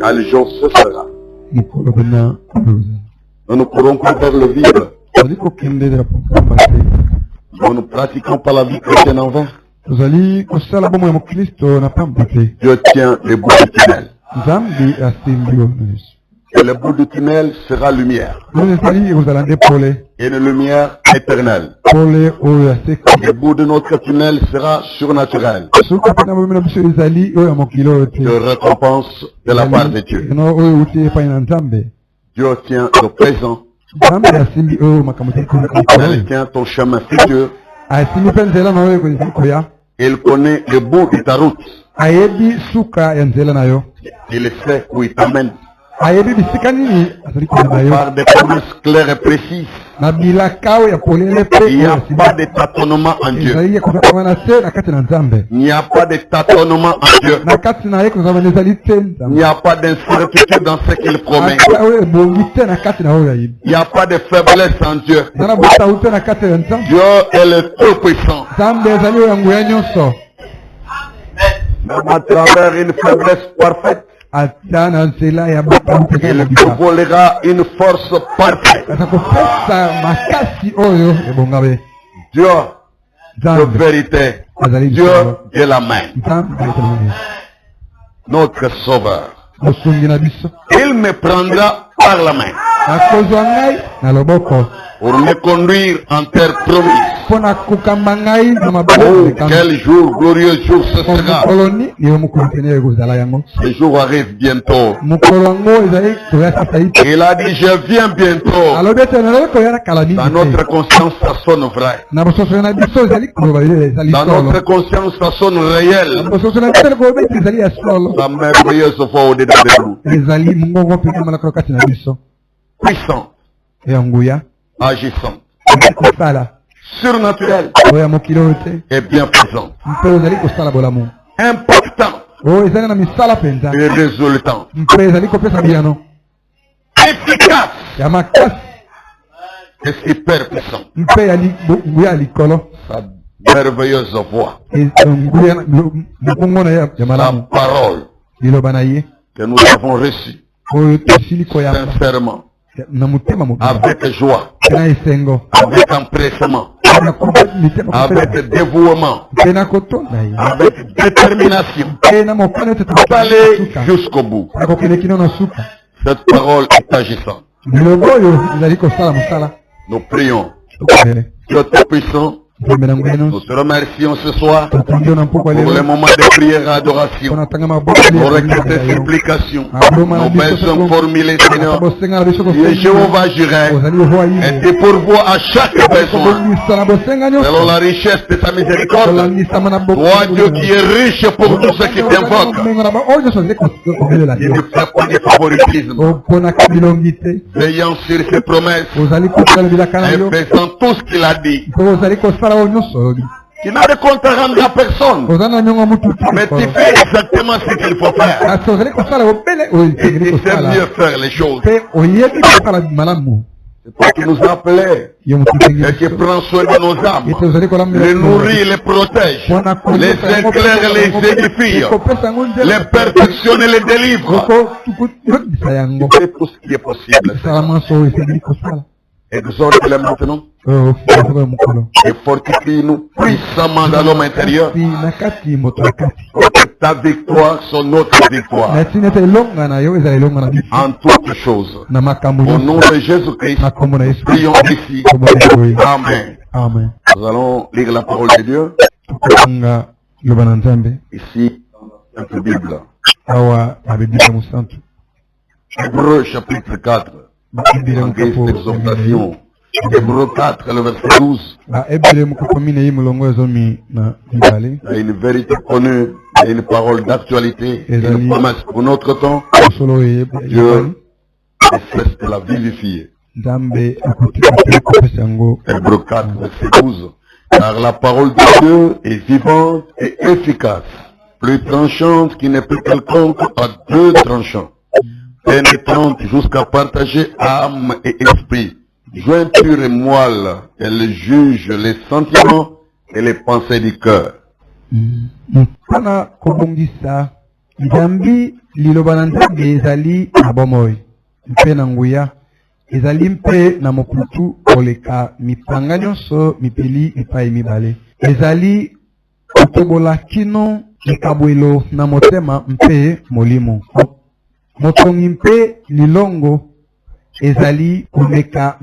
Quand le jour se sera, nous courons vers le vide. Nous pratiquons pas la vie chrétienne en vain. Dieu tient le bout du tunnel. Et le bout du tunnel sera lumière. Et une lumière éternelle. Le bout de notre tunnel sera surnaturel. De récompense de la part de Dieu. Dieu tient le présent. Il tient ton chemin futur. Il connaît le bout de ta route. Il sait où il t'amène. Par des promesses claires et précises. Il n'y a pas de tâtonnement en Dieu. Il n'y a pas de tâtonnement en Dieu. Il n'y a pas d'incertitude dans ce qu'il promet. Il n'y a pas de faiblesse en Dieu. Dieu est le Tout-Puissant. Même à travers une faiblesse parfaite, il volera une force parfaite. Dieu de vérité, Dieu de la main, notre sauveur. Il me prendra par la main pour me conduire en terre promise. Oh, quel jour, glorieux jour ce sera. Ce jour arrive bientôt. Il a dit, je viens bientôt. Dans notre conscience, ça sonne vrai. Dans notre conscience, ça sonne réel. La merveilleuse voix au-dedans de nous. Puissant. Agissant. Surnaturel et bien présent, impactant et résultant, efficace et super puissant. Sa merveilleuse voix, la parole que nous avons reçue sincèrement, avec joie, avec empressement, avec dévouement, avec détermination, aller jusqu'au bout. Cette parole est agissante. Nous prions. Dieu Tout-Puissant, nous te remercions ce soir pour le moment de prière et d'adoration, pour requêtes et supplications, nos besoins formulés, Seigneur. Et Jéhovah Jireh était pour vous à chaque besoin, selon la richesse de ta miséricorde. Toi, Dieu qui est riche pour tous ceux qui t'invoquent, il ne fait pas de favoritisme, veillant sur ses promesses et faisant tout ce qu'il a dit. Tu n'as de compte à rendre à personne. Mais tu fais exactement ce qu'il faut faire. Et tu sais mieux faire les choses. C'est toi qui nous appelais et qui prend soin de nos âmes, les nourrit, les protège, les éclaire, les édifie, les perfectionne et les délivre. Tu fais tout ce qui est possible. Exhorte-les maintenant et fortifie-nous puissamment dans l'homme intérieur pour que ta victoire soit notre victoire en toutes choses. Au nom de Jésus-Christ, prions ici. Amen. Nous allons lire la parole de Dieu ici dans la Bible. Hébreux chapitre 4. Exhortation. Hébreux 4, le verset 12. Il y a une vérité connue, il y a une parole d'actualité, une promesse pour notre temps. Dieu cesse de la vivifier. Hébreux 4, verset 12. Car la parole de Dieu est vivante et efficace, plus tranchante qu'il n'est plus quelconque à deux tranchants, pénétrante jusqu'à partager âme et esprit, jointure et moelle, elle juge les sentiments et les pensées du cœur. liloba na Nzambe ezali na bomoi mpe na nguya ezali mpe na moputu koleka mipanga nyonso mipeli epai mibale ezali kotobola kino likabwelo na motema mpe molimo motongi mpe lilongo ezali komeka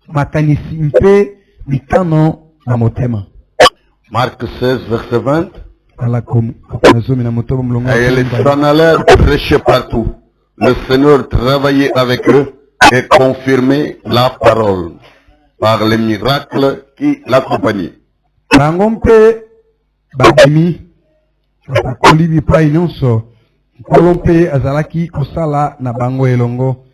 makanisi mpe mikano na motema. Marc 16 verset 20. Et ils s'en allèrent prêcher partout. Le Seigneur travaillait avec eux et confirmait la parole par les miracles qui l'accompagnaient. Bangompe babimi bakolibi pai nyonso kolompe azalaki kosala na bango elongo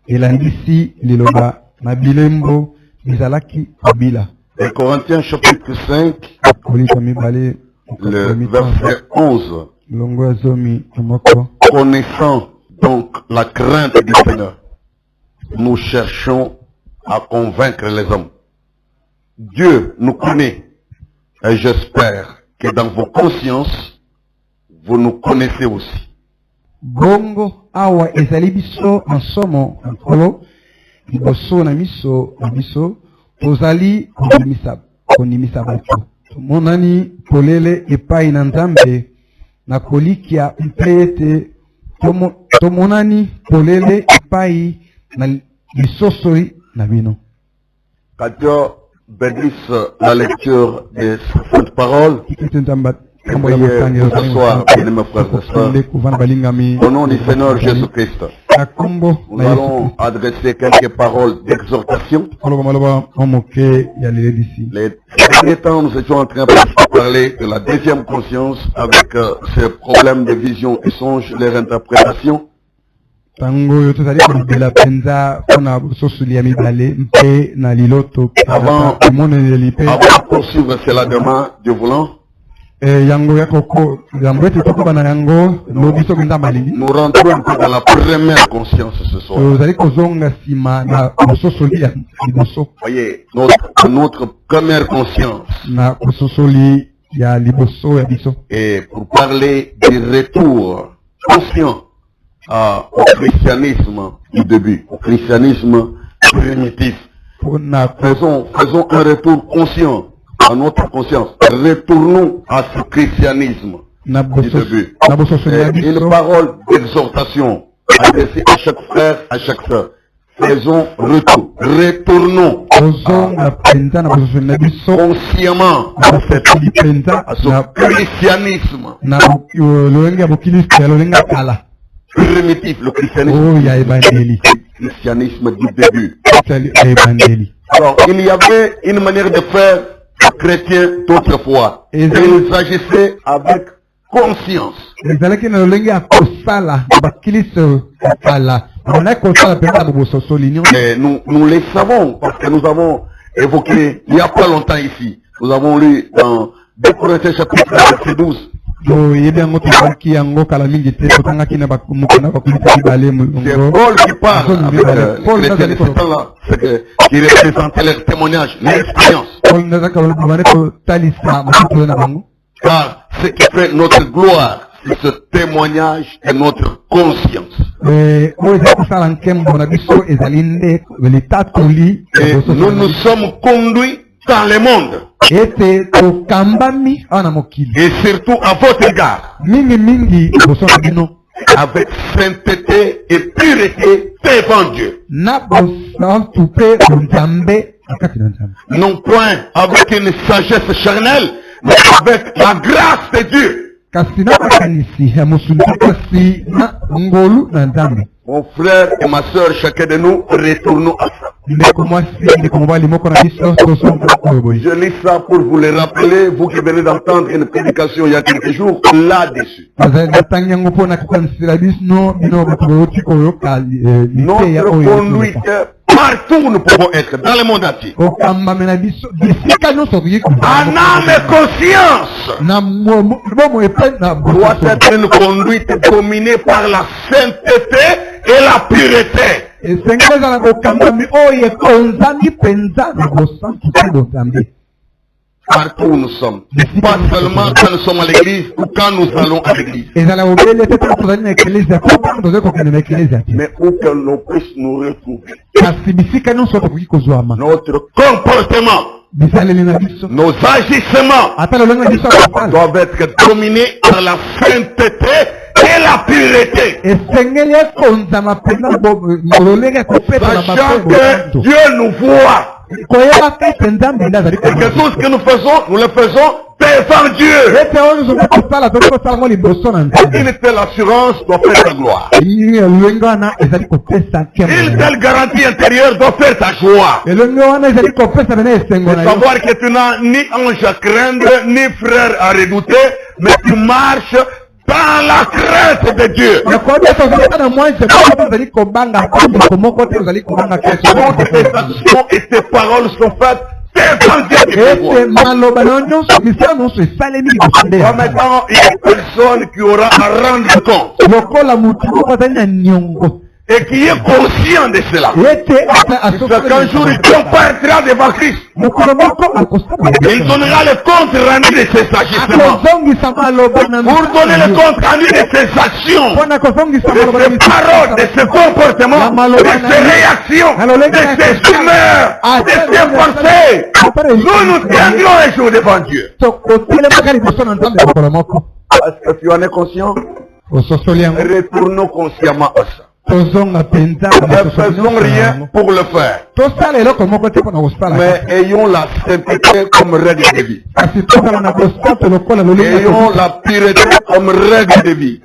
elandisi liloba na bilembo bizalaki abila. Et Corinthiens chapitre 5 le verset 11. Connaissant donc la crainte du Seigneur, nous cherchons à convaincre les hommes. Dieu nous connaît et j'espère que dans vos consciences, vous nous connaissez aussi. Bongo awa ezali biso ensomo nkolo liboso na miso na biso tozali kondimisa bato monani polele epai na Nzambe na kolikia mpe ete tomonani polele epai na lisosoli na bino. Dieu bénisse la lecture des saintes paroles. Au nom du Seigneur Jésus-Christ, nous allons adresser quelques paroles d'exhortation. Les derniers temps, nous étions en train de parler de la deuxième conscience avec ces problèmes de vision et songe, leur interprétation. Avant de poursuivre cela demain, Dieu voulant, nous rentrons un peu dans la première conscience ce soir. Voyez, notre première conscience. Et pour parler du retour conscient au christianisme du début, au christianisme primitif. Faisons un retour conscient à notre conscience. Retournons à ce christianisme du début. Une parole d'exhortation adressée à chaque frère, à chaque soeur. Faisons retour. Retournons consciemment à ce christianisme primitif, le christianisme du début. Alors, il y avait une manière de faire chrétien d'autrefois. Et il s'agissait avec conscience. Et nous les savons parce que nous avons évoqué il n'y a pas longtemps ici. Nous avons lu dans 2 Corinthiens chapitre verset 12. C'est Paul qui parle avec qui représentait leur témoignage, l'expérience. Car ce qui fait notre gloire, c'est ce témoignage et notre conscience. Et nous nous sommes conduits dans le monde. Et surtout à votre égard. Avec sainteté et pureté devant Dieu. Non point avec une sagesse charnelle, mais avec la grâce de Dieu. Mon frère et ma soeur, chacun de nous, retournons à ça. Je lis ça pour vous le rappeler, vous qui venez d'entendre une prédication il y a quelques jours, là-dessus. Notre conduite, partout nous pouvons être, dans le monde entier. En âme et conscience, doit être une conduite dominée par la sainteté et la pureté. partout où nous sommes. Pas seulement quand nous sommes à l'église ou quand nous allons à l'église. Mais où que l'on puisse nous retrouver. Notre comportement, nos agissements doivent être dominés par la sainteté et la pureté. Sachant que Dieu nous voit. Et que tout ce que nous faisons, nous le faisons devant Dieu. Une telle assurance doit faire ta gloire. Une telle garantie intérieure doit faire ta joie. De savoir que tu n'as ni ange à craindre, ni frère à redouter, mais tu marches dans la crainte de Dieu. Toutes tes actions et tes paroles sont faites devant Dieu. Maintenant, il y a personne qui aura à rendre compte. Et qui est conscient de cela. C'est qu'un jour il comparaîtra devant Christ. Il donnera le compte rendu de ses agissements. Pour donner le compte rendu de ses actions, de ses paroles, de ses comportements, de ses réactions, de ses humeurs, de ses pensées. Nous tiendrons un jour devant Dieu. Est-ce que tu en es conscient? Retournons consciemment à ça. Ne faisons rien pour le faire. Mais ayons la sainteté comme règle de vie. Ayons la pureté comme règle de vie.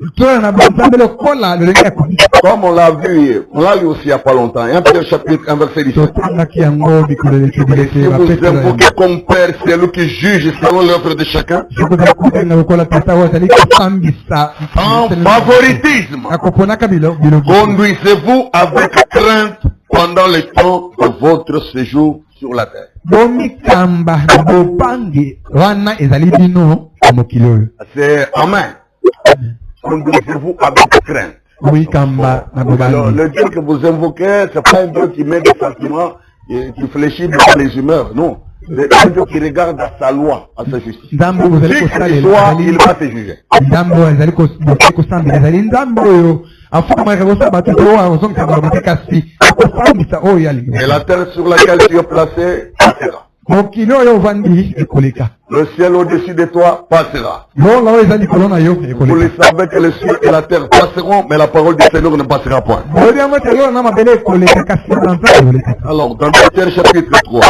Comme on l'a vu aussi il n'y a pas longtemps. 1 Pierre chapitre 1 verset 17. Si vous invoquez comme Père, c'est lui qui juge selon l'œuvre de chacun. En favoritisme. Conduisez-vous avec crainte pendant le temps de votre séjour sur la terre. C'est Amen. Conduisez-vous avec crainte. Le Dieu que vous invoquez, ce n'est pas un Dieu qui met des sentiments et qui fléchit dans les humeurs, non. C'est un Dieu qui regarde à sa loi, à sa justice. Si il va te juger. Et la terre sur laquelle tu es placé passera. Le ciel au-dessus de toi passera. Vous le savez que le ciel et la terre passeront, mais la parole du Seigneur ne passera point. Alors, dans Pierre chapitre 3,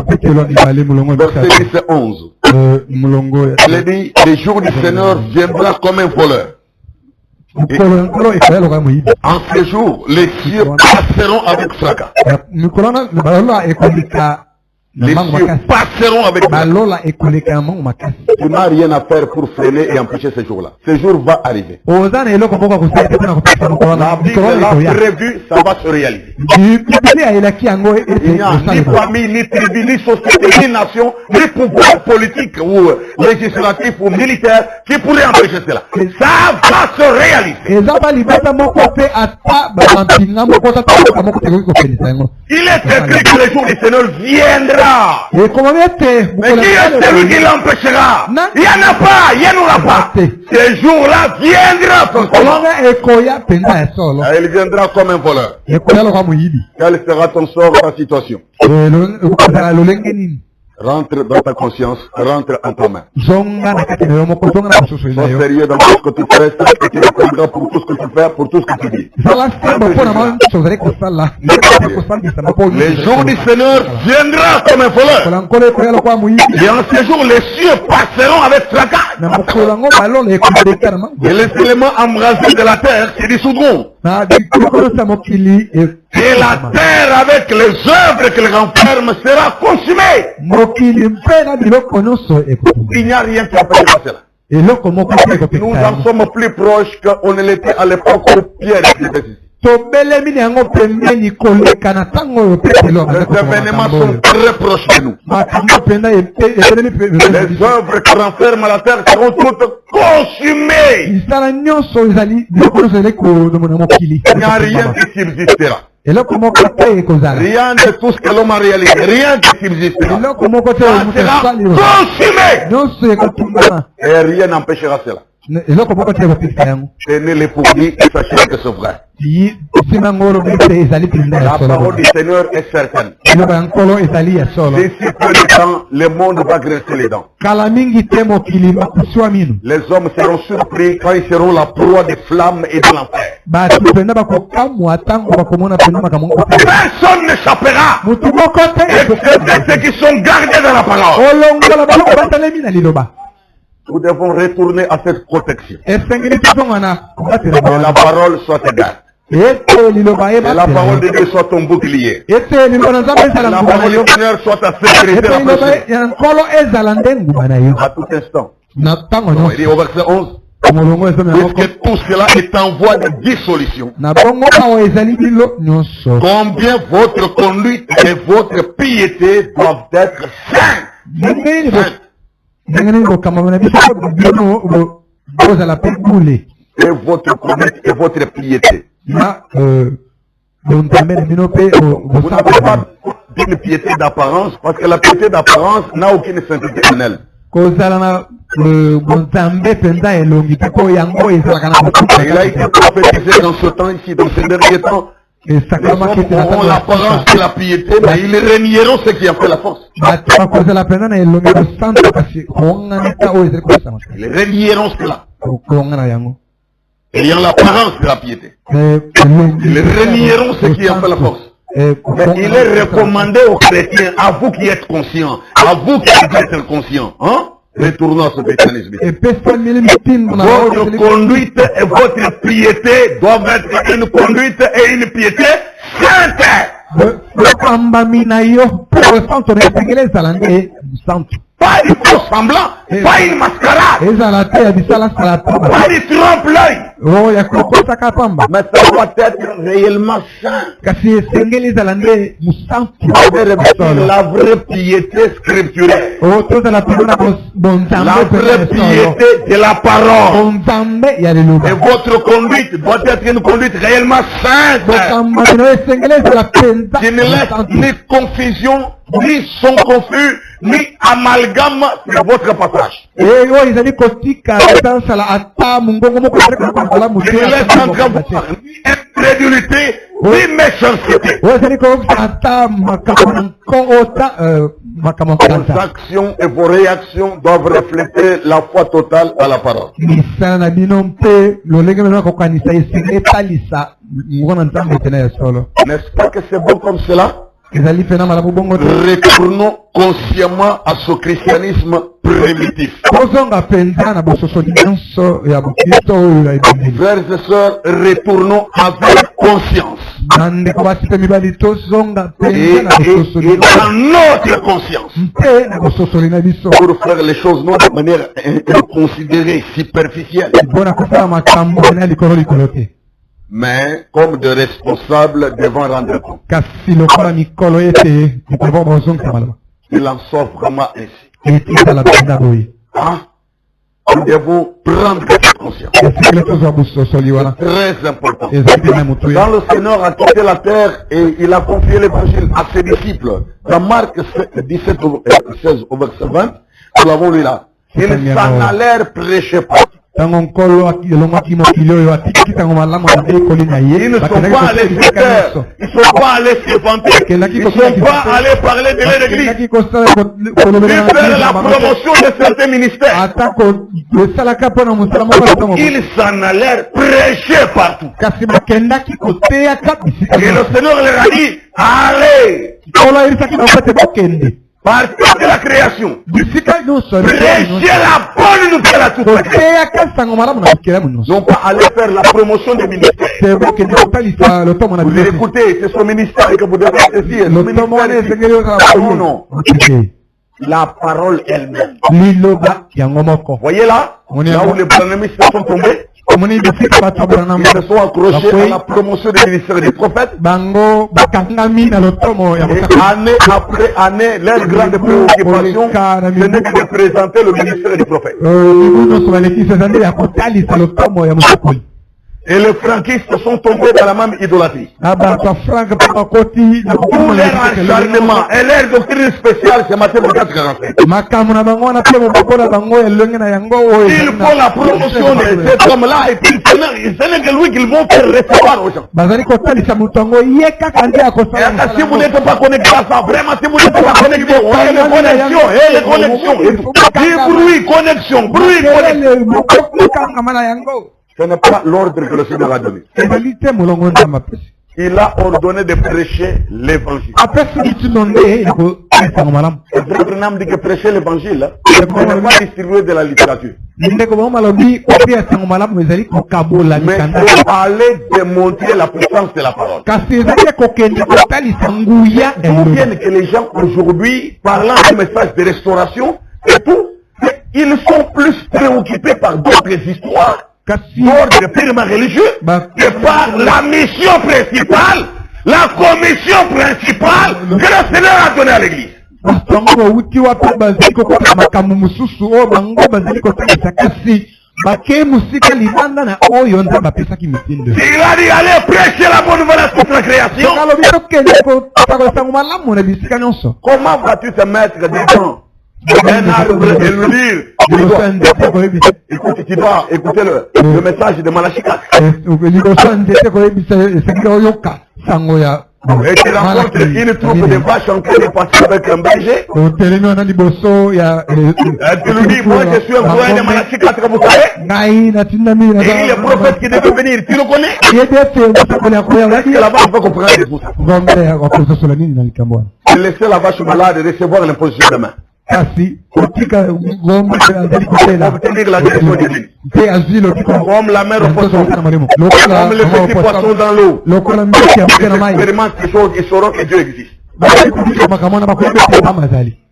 verset 10 et 11, il dit, les jours du Seigneur viendra comme un voleur. En ce jour, les cieux passeront avec fracas. Les cieux passeront avec fracas. Tu n'as rien à faire pour freiner et empêcher ce jour-là. Ce jour va arriver. La Bible l'a prévu, ça va se réaliser. Il n'y a ni famille, ni tribu, ni société, ni nation, ni pouvoir politique ou législatif ou militaire qui pourrait empêcher cela. Ça va se réaliser. Il est écrit que le jour du Seigneur viendra. Mais qui est celui qui l'empêchera? Il n'y en a pas, il n'y en aura pas. Ce jour-là viendra. Il viendra comme un voleur. Quel sera ton sort, ta situation? Rentre dans ta conscience, rentre en ta main. Sois sérieux dans tout ce que tu fais, et tu répondras pour tout ce que tu fais, pour tout ce que tu dis. Le jour du Seigneur viendra comme un voleur. Et en ce jour, les cieux passeront avec fracas. Et les éléments embrasés de la terre se dissoudront. Et la terre avec les œuvres qu'elle renferme sera consumée. Il n'y a rien qui empêchera cela. Nous en sommes plus proches qu'on ne l'était à l'époque où Pierre était ici. Les événements sont très proches de nous. Les œuvres qui renferment la terre seront toutes consumées. Il n'y a rien qui subsistera. Rien de tout ce que l'homme a réalisé, rien de ce qui existe sera consumé. Et rien n'empêchera cela. Tenez les pourris et sachez que c'est vrai. La parole du Seigneur est certaine. D'ici peu de temps, le monde va graisser les dents. Les hommes seront surpris quand ils seront la proie des flammes et de l'enfer. Personne n'échappera, excepté ceux qui sont gardés dans la parole. Nous devons retourner à cette protection. Que la parole soit ta garde. Que la parole de Dieu soit ton bouclier. Que la parole du Seigneur soit ta sécurité. À tout instant. Non, il dit au verset 11. Puisque tout cela est en voie de dissolution. Combien votre conduite et votre piété doivent être saintes. Et votre conduite et votre piété. Vous n'avez pas d'une piété d'apparence, parce que la piété d'apparence n'a aucune sainteté en elle. Il a été prophétisé dans ce temps ici, dans ces derniers temps. Les hommes auront l'apparence de la piété, mais ils renieront ce qui a fait la force. Ils renieront cela. Ayant l'apparence de la piété. Ils renieront ce qui a fait la force. Mais il est recommandé aux chrétiens, à vous qui êtes conscients, à vous qui êtes inconscients, hein? Retournons à ce mécanisme. Votre conduite et votre piété doivent être une conduite et une piété sainte. Pas du faux semblant, pas une mascarade, pas du trompe-l'œil. Mais ça doit être réellement saint. La vraie piété scripturelle. La vraie piété de la parole. Et votre conduite doit être une conduite réellement sainte. Qui ne laisse ni confusion, ni son confus, ni amalgame sur votre passage. Il ne laisse entre vous ni incrédulité, ni méchanceté. Vos actions et vos réactions doivent refléter la foi totale à la parole. N'est-ce pas que c'est bon comme cela? Retournons consciemment à ce christianisme primitif. Frères et sœurs, retournons avec conscience. Et dans notre conscience. Pour faire les choses non de manière inconsidérée, superficielle. Mais comme de responsables devant rendre compte. Il en sort vraiment ainsi. Hein? Nous devons prendre cette conscience. C'est très important. Quand le Seigneur a quitté la terre et il a confié l'évangile à ses disciples, dans Marc 17, 16 au verset 20, nous l'avons lu là. Ils s'en allèrent prêcher partout. Ils ne sont pas allés se faire, ils ne sont pas allés se vanter, ils ne sont pas allés parler de l'église, ils faire la promotion de certains ministères. Ils s'en allèrent prêcher partout. Et le Seigneur leur a dit, allez, partez de la création, prêchez la bonne nouvelle à tout le monde. Non pas aller faire la promotion des ministères. Vous écoutez, c'est son ministère que vous devez saisir. Non, non. La parole elle-même. Voyez là, là où les pronomistes sont tombés. Ils se sont accrochés à la promotion du ministère des prophètes. Et année après année, leur grande préoccupation, c'est de présenter le ministère des prophètes. Et les franquistes sont tombés dans la même idolâtrie. Tous leurs acharnements et leur doctrine spéciale, c'est Matthieu 4:45. Il faut la promotion de cet homme-là et puis ce n'est que lui qu'ils vont faire recevoir aux gens. Et si vous n'êtes pas connecté à ça, vraiment, si vous n'êtes pas connecté, les connexions, bruit, connexion. Ce n'est pas l'ordre que le Seigneur a donné. Il a ordonné de prêcher l'évangile. Le frère Branham dit que prêcher l'évangile, ce n'est pas distribuer de la littérature. Mais aller démontrer la puissance de la parole. D'où viennent que les gens aujourd'hui, parlant du message de restauration, et tout, ils sont plus préoccupés par d'autres histoires, d'ordre purement religieux, que par la mission principale, la commission principale que le Seigneur a donnée à l'église. Il a dit allez prêcher la bonne nouvelle à toute la création. Comment vas-tu te mettre devant un arbre et lui dire, écoute, tu vas écouter le message de Malachie 4. Et tu rencontres une troupe de vaches en train de passer avec un berger. Et tu lui dis, moi je suis un voyant de Malachie 4, vous savez. Et le prophète qui devait venir, tu le connais? Est-ce que la vache va comprendre tout ça? Laissez la vache malade et recevoir l'imposition de main. Comme la mer au poisson, comme les petits poissons dans l'eau. Ils expérimentent ces choses, ils sauront que Dieu existe.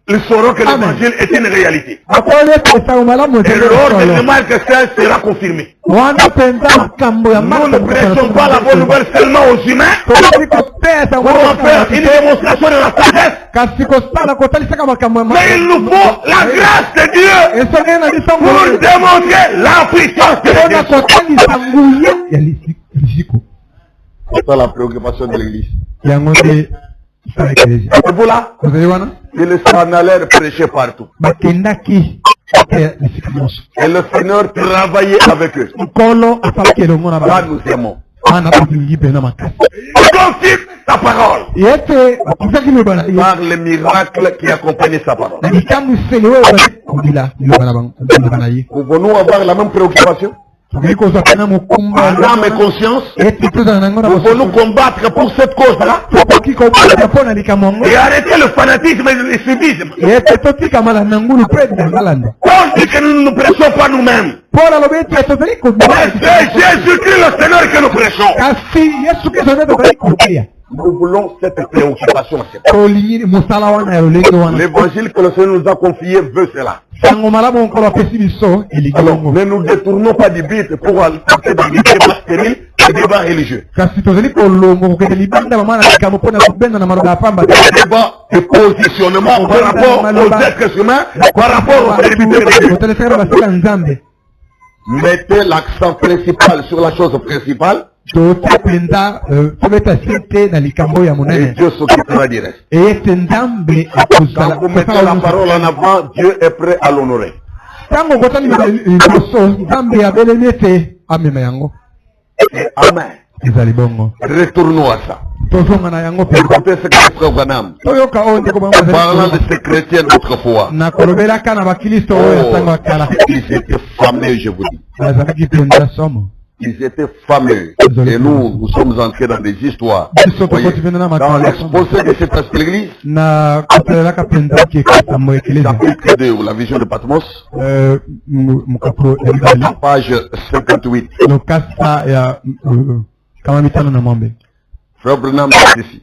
Ils sauront que l'évangile est une réalité. Et l'ordre de Marc 16 sera confirmé. Nous ne prêchons pas la bonne nouvelle seulement aux humains pour en faire une démonstration de la sagesse. Mais il nous faut la grâce de Dieu pour démontrer la puissance de Dieu. C'est ça la préoccupation de l'église. Et voilà, ils s'en allèrent prêcher partout. Et le Seigneur travaillait avec eux. Là, nous aimons. Confirme sa parole. Par les miracles qui accompagnaient sa parole. Pouvons-nous avoir la même préoccupation? En âme et conscience, pouvons-nous combattre pour cette cause-là et arrêter le fanatisme et le civisme. On dit que nous ne nous prêchons pas nous-mêmes. C'est Jésus-Christ le Seigneur que nous prêchons. Nous voulons cette préoccupation. L'évangile que le Seigneur nous a confié veut cela. Alors, ne nous détournons pas du but pour aller dans des débats stériles, des débats religieux. Des débats de positionnement par rapport aux êtres humains, par rapport aux serviteurs de Dieu. Mettez l'accent principal sur la chose principale. Et Dieu s'occupera du reste. Quand vous mettez la parole en avant, Dieu est prêt à l'honorer. Amen. Retournons à ça. Écoutez ce que le frère Branham, parlant de ces chrétiens d'autrefois, ils étaient fameux, je vous dis. Ils étaient fameux. Et nous sommes entrés dans des histoires. Voyez, dans l'exposé de cette église, chapitre 2, la vision de Patmos, page 58. Frère Branham est ici.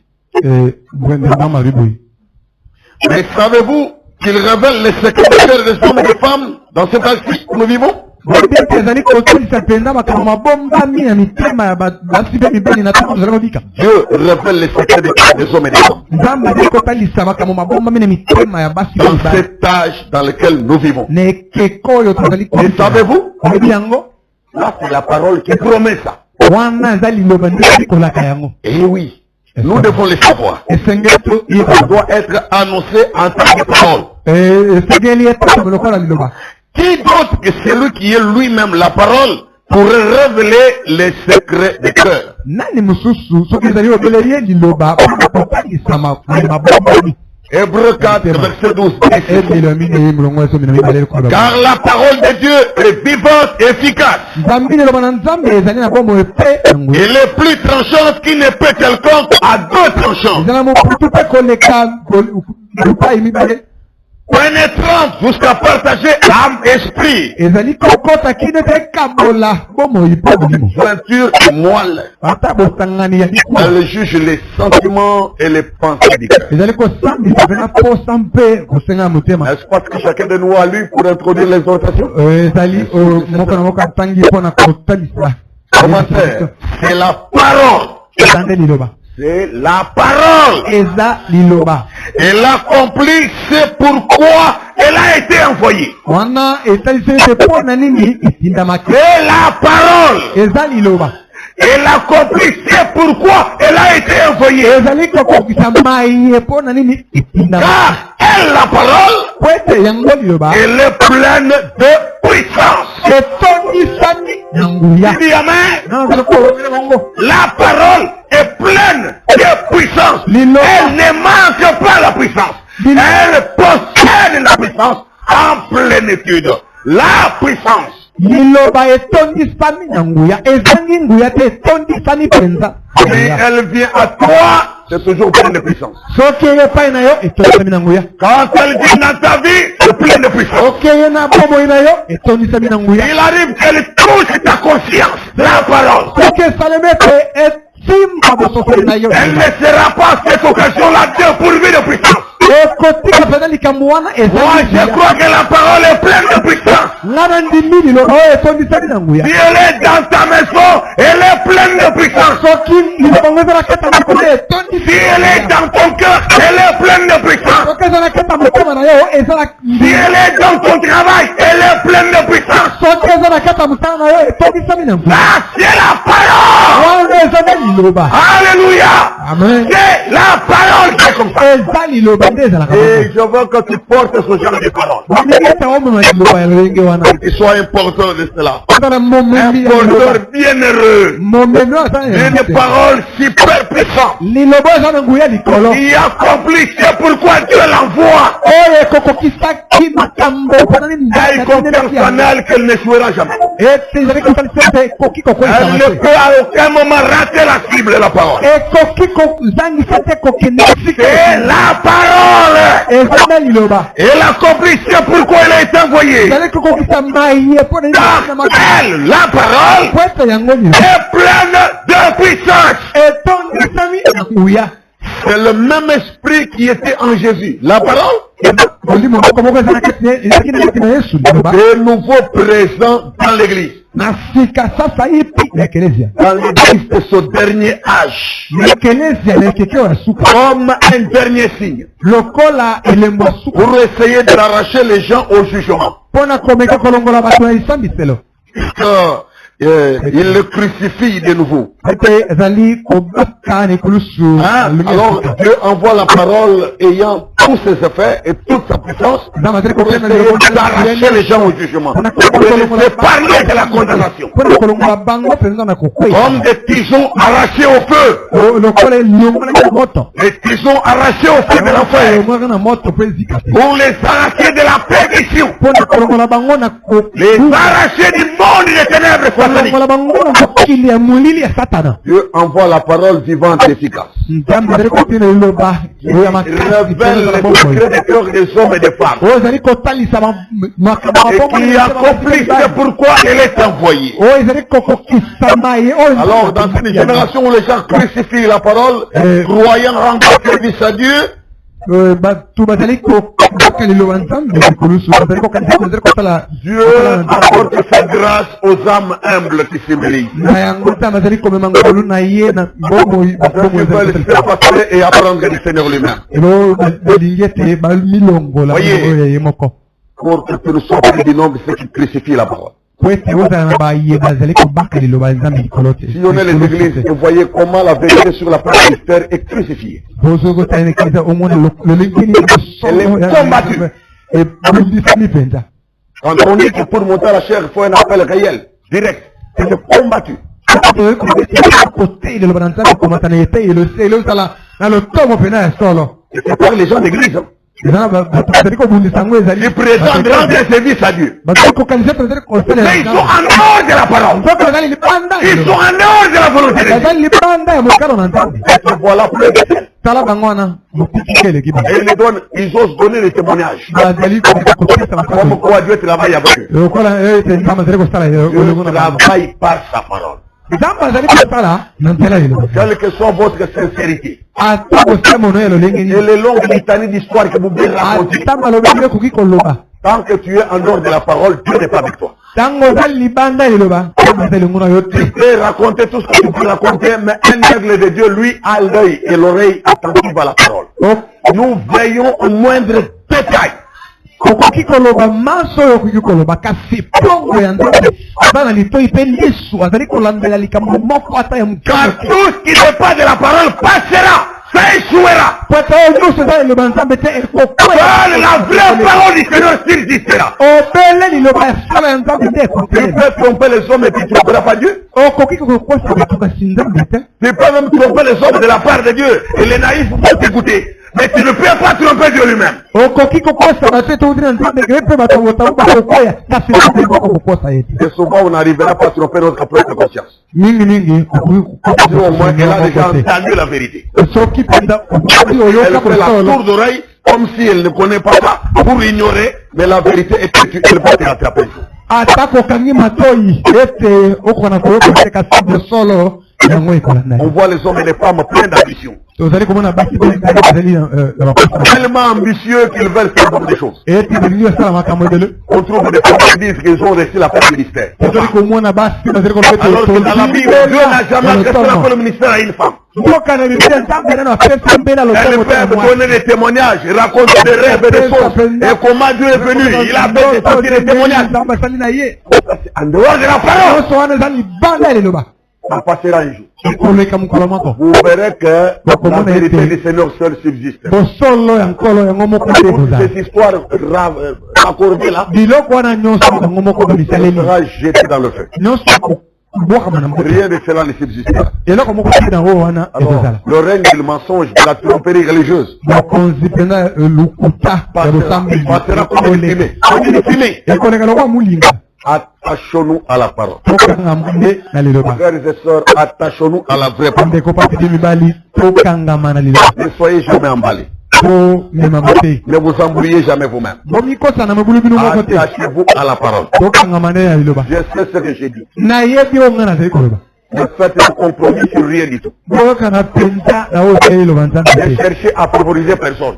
Mais savez-vous qu'il révèle les secrets des cœurs des hommes et des femmes dans cet aspect où nous vivons? Dieu révèle les secrets des hommes et des femmes dans cet âge dans lequel nous vivons. Et savez-vous, là c'est la parole qui promet ça. Et oui, nous devons le savoir. Ça doit être annoncé en tant que parole. Qui d'autre que celui qui est lui-même la parole pourrait révéler les secrets des cœurs? Hébreux 4, verset 12. Car la parole de Dieu est vivante et efficace. Elle est plus tranchante qu'une épée quelconque à deux tranchants. Pénétrante jusqu'à partager âme et esprit. Jointure et moelle. Elle juge les sentiments et les pensées du cœur. Est-ce pas que chacun de nous a lu pour introduire l'exhortation? Commentaire. C'est la parole. C'est la parole. Elle accomplit ce pourquoi elle a été envoyée. C'est la parole. Elle accomplit ce pourquoi elle a été envoyée. Car elle, la parole, elle est pleine de puissance. Dis amen. La parole est pleine de puissance. Elle ne manque pas la puissance. Elle possède la puissance en plénitude. La puissance. Mais elle vient à toi, c'est toujours plein de puissance. Quand elle vient dans ta vie, c'est plein de puissance. Il arrive qu'elle touche ta conscience, la parole. Elle ne sera pas cette occasion-là dépourvue de puissance. Moi, je crois que la parole est pleine de puissance. Si elle est dans ta maison, elle est pleine de puissance. Si elle est dans ton cœur, elle est pleine de puissance. Si elle est dans ton travail, elle est pleine de puissance. C'est la parole. Alléluia. C'est la parole qui est comme ça. Et je veux que tu portes ce genre de parole. Et sois un porteur de cela. Un porteur bienheureux. Une parole super puissante. Qui accomplit ce pourquoi Dieu l'envoie. Elle confirme en elle qu'elle n'échouera jamais. Elle ne peut à aucun moment rater la cible de la parole. C'est la parole. Elle accomplit ce pourquoi elle a été envoyée. Elle, la parole, est pleine de puissance. C'est le même esprit qui était en Jésus. La parole est de nouveau présent dans l'église. Dans l'église de ce dernier âge. Comme un dernier signe. Pour essayer d'arracher les gens au jugement. Il le crucifie de nouveau. Alors Dieu envoie la parole ayant tous ses effets et toute sa puissance pour essayer d'arracher les gens au jugement. C'est parler de la condamnation. Comme des tisons arrachés au feu. Les tisons arrachés au feu de l'enfer. Pour les arracher de la perdition. Les arracher du monde des ténèbres. Dieu envoie la parole vivante et efficace. Il révèle les secrets des cœurs des hommes et des femmes. Et qui accomplit ce pourquoi elle est envoyée. Alors dans une génération où les gens crucifient la parole, croyant rendre service à Dieu, Dieu apporte sa grâce aux âmes humbles qui s'humilient. Et apprendre du Seigneur lui-même. Voyez, pour que nous soyons plus du nombre de ceux qui crucifient la parole. Si on est les églises, vous voyez comment la vérité sur la parole du Père est crucifiée. Elle est combattue. Quand on dit que pour monter à la chair, il faut un appel réel, direct. Elle est combattue. Et c'est par les gens d'église. Ils prétendent rendre service à Dieu. Mais ils sont en dehors de la parole. Ils sont en dehors de la volonté de Dieu. Et voilà pour les ils osent donner les témoignages. Comme quoi Dieu travaille avec eux. Dieu travaille par sa parole. Quelle que soit votre sincérité et les longues litanies d'histoire que vous voulez raconter, tant que tu es en dehors de la parole, Dieu n'est pas avec toi. Tu peux raconter tout ce que tu peux raconter, mais un aigle de Dieu, lui, a l'œil et l'oreille attentive à la parole. Nous veillons au moindre détail. Car tout ce qui n'est pas de la parole passera, ça échouera. Seule la vraie parole du Seigneur subsistera. Tu peux tromper les hommes et tu ne tromperas pas Dieu. Tu peux même tromper les hommes de la part de Dieu et les naïfs vont t'écouter. Mais tu ne peux pas tromper Dieu lui-même. Et souvent on n'arrivera pas à tromper notre propre conscience. Si au moins elle a déjà entendu la vérité. Elle fait la tour d'oreille comme si elle ne connaît pas ça pour ignorer, mais la vérité est que elle va te rattraper. On voit les hommes et les femmes pleins d'ambition. Tellement ambitieux qu'ils veulent faire beaucoup de choses. On trouve des femmes qui disent qu'ils ont reçu la part du ministère. Alors que dans la Bible, Dieu n'a jamais adressé la part du ministère à une femme. Elle peut donner des témoignages, raconter des rêves et des choses. Et comment Dieu est venu, il a fait des témoignages. En dehors de la parole, ça passera un jour. Vous verrez que la vérité du Seigneur seul subsiste. Toute cette histoire raccordée là, sera jetée dans le feu. Rien de cela ne subsistera. Alors, le règne du mensonge, de la tromperie religieuse passera comme une fumée. Attachons-nous à la parole. Frères et sœurs, attachons-nous à la vraie parole. Ne soyez jamais emballés. Ne vous embrouillez jamais vous-même. Attachez-vous à la parole. Je sais ce que j'ai dit. Ne faites un compromis sur rien du tout. Ne cherchez à favoriser personne.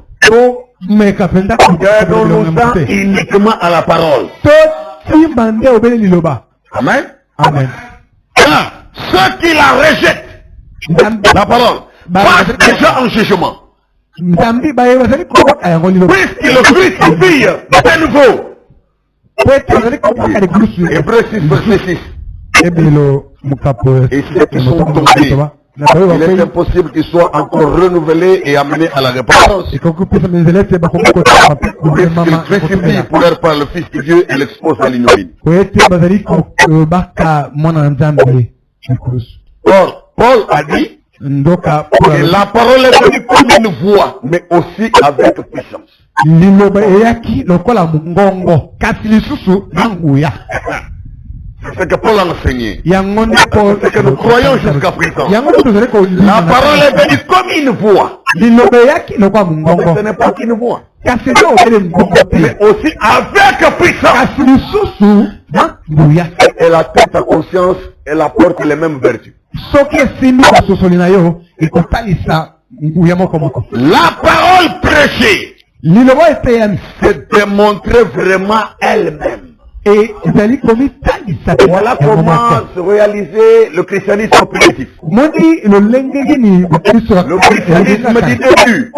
Gardons-nous uniquement à la parole. Amen. Amen. Ceux qui la rejettent, la parole, passent déjà en jugement. Puisqu'ils le crucifient de nouveau. Hébreux 6, verset 6. Et ceux qui sont tombés, il est impossible qu'ils soient encore renouvelés et amenés à la repentance. Ils crucifient pour leur part le Fils de Dieu et l'exposent à l'ignominie. Or, Paul a dit que la parole est venue comme une voix, mais aussi avec puissance. C'est ce que Paul a enseigné. C'est que nous croyons jusqu'à présent. La parole est venue comme une voix. Mais ce n'est pas qu'une voix. Mais aussi avec puissance. Elle a ta conscience, elle apporte les mêmes vertus. La parole prêchée, c'est démontrer vraiment elle-même. Et voilà comment se réaliser le christianisme primitif. Le christianisme du début.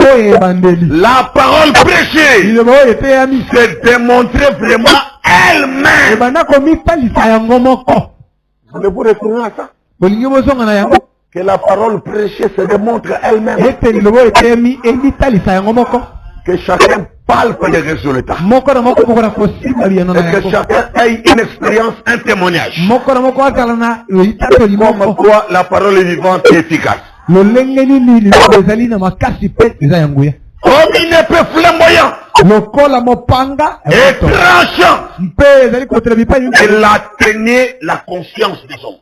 La parole prêchée, c'est démontrer vraiment elle-même. Voulez-vous retourner à ça? Que la parole prêchée se démontre elle-même. Que chacun palpe les résultats. Et que chacun ait une expérience, un témoignage. Comme quoi la parole est vivante et efficace. Comme une épée flamboyante et tranchant. Elle atteignait la conscience des hommes.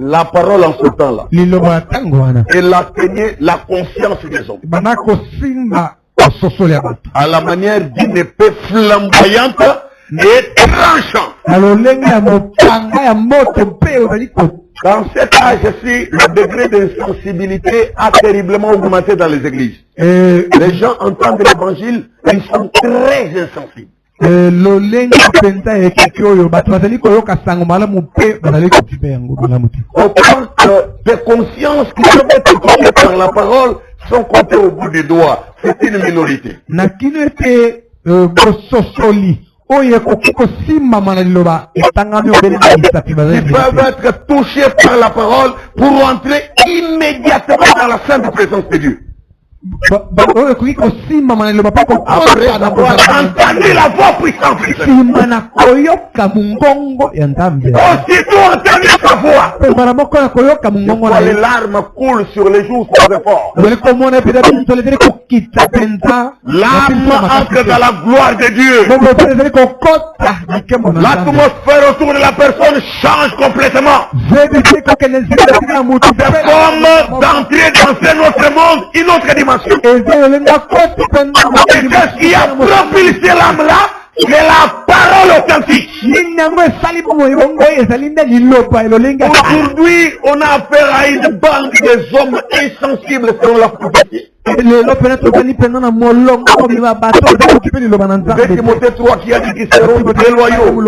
La parole en ce temps-là, elle atteignait la conscience des hommes. À la manière d'une épée flamboyante et tranchante. Dans cet âge-ci, le degré d'insensibilité a terriblement augmenté dans les églises. Les gens entendent l'évangile, ils sont très insensibles. Au point que des consciences qui peuvent être touchées par la parole sont comptées au bout du doigt. C'est une minorité. Ils peuvent être touchés par la parole pour entrer immédiatement dans la sainte présence de Dieu. Après avoir entendu la voix puissante, aussitôt entendu sa voix, les larmes coulent sur les joues sans effort. L'âme entre dans la gloire de Dieu. L'atmosphère autour de la personne change complètement. C'est comme d'entrer dans un autre monde, une autre dimension. Et qu'est-ce qui a propulsé l'âme là? C'est la parole authentique. Aujourd'hui, on a affaire à une bande des hommes insensibles selon la prophétie. C'est Timothée 3 qui a dit qu'ils seront déloyaux,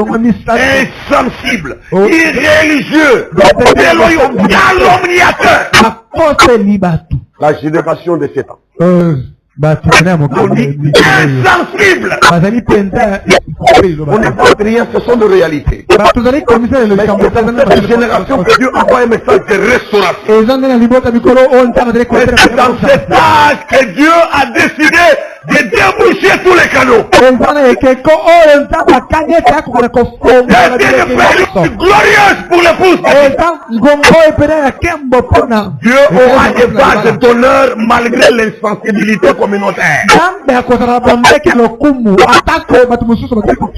insensibles, irréligieux, déloyaux, calomniateurs. La génération de 7 ans. On dit insensible. On n'est pas rien, ce sont de réalités. Mais c'est dans cette génération que Dieu envoie un message de restauration. C'est dans cet âge que Dieu a décidé de déboucher tous les canaux. C'est glorieuse pour l'épouse. Dieu aura des bases d'honneur malgré l'insensibilité communautaire.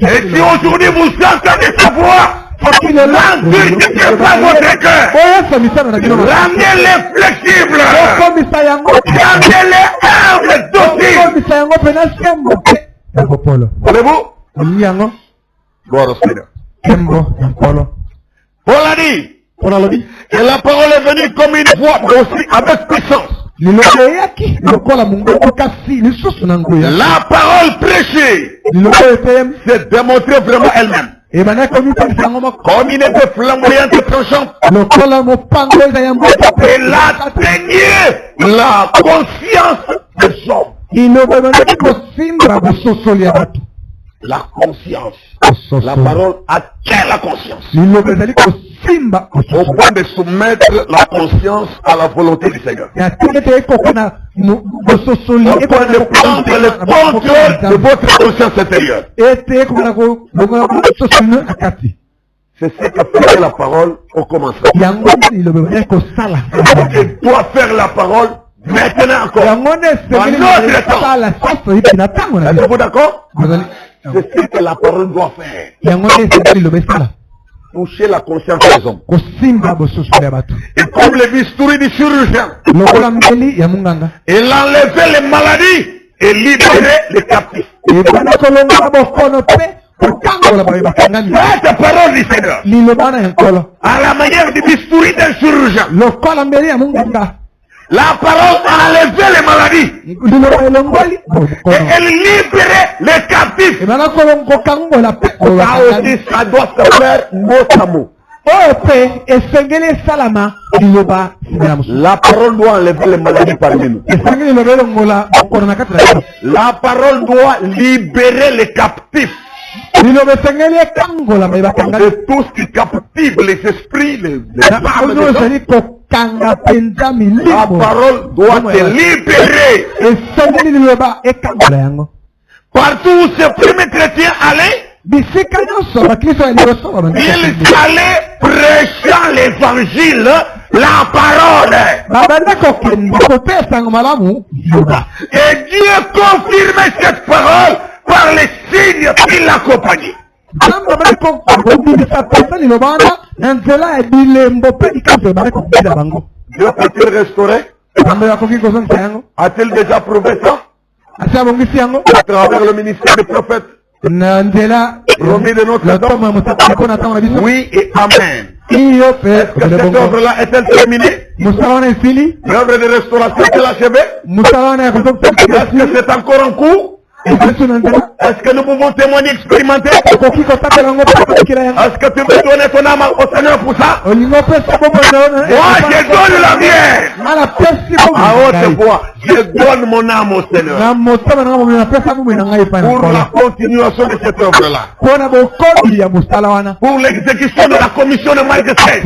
Et si aujourd'hui vous entendez sa voix, n'endurcissez pas votre cœur. Ramenez-les flexibles. Ramenez-les humbles, dociles. Voulez-vous? Gloire au Seigneur. Paul a dit que la parole est venue comme une voix, mais aussi avec puissance. La parole prêchée s'est démontrée vraiment elle-même. Comme une épée flamboyante et tranchante. Elle atteignait la conscience des hommes. La conscience. La parole atteint la conscience. Au point de soumettre la conscience à la volonté du Seigneur. Au point de prendre le contrôle de votre conscience intérieure. C'est ce que fait la parole au commencement. Et doit faire la parole maintenant encore. Êtes-vous d'accord? C'est ce que la parole doit faire. Toucher la conscience des hommes. Et comme le bistouri du chirurgien, il enlevait les maladies et libérait les captifs. Cette parole du Seigneur, à la manière du bistouri d'un chirurgien, la parole a enlevé les maladies et elle libérait les captifs. Ça aussi, ça doit se faire mot à mot. La parole doit enlever les maladies parmi nous. La parole doit libérer les captifs. De tout ce qui captive les esprits, les âmes des gens. La parole doit te libérer. Partout où ces premiers chrétiens allaient, ils allaient prêchant l'évangile, la parole. Et Dieu confirmait cette parole par les signes qui l'accompagnaient. Dieu peut-il restaurer? A-t-il déjà prouvé ça? À travers le ministère des prophètes. Promis de notre temps. Oui et amen. Est-ce que cette œuvre-là est-elle terminée? L'œuvre de restauration est achevée? Est-ce que c'est encore en cours? Est-ce que nous pouvons témoigner, expérimenter? Est-ce que tu peux donner ton âme au Seigneur pour ça? Moi, je donne la mienne. À haute voix, je donne mon âme au Seigneur. Pour la continuation de cette œuvre-là. Pour l'exécution de la commission de Marie de Sèche.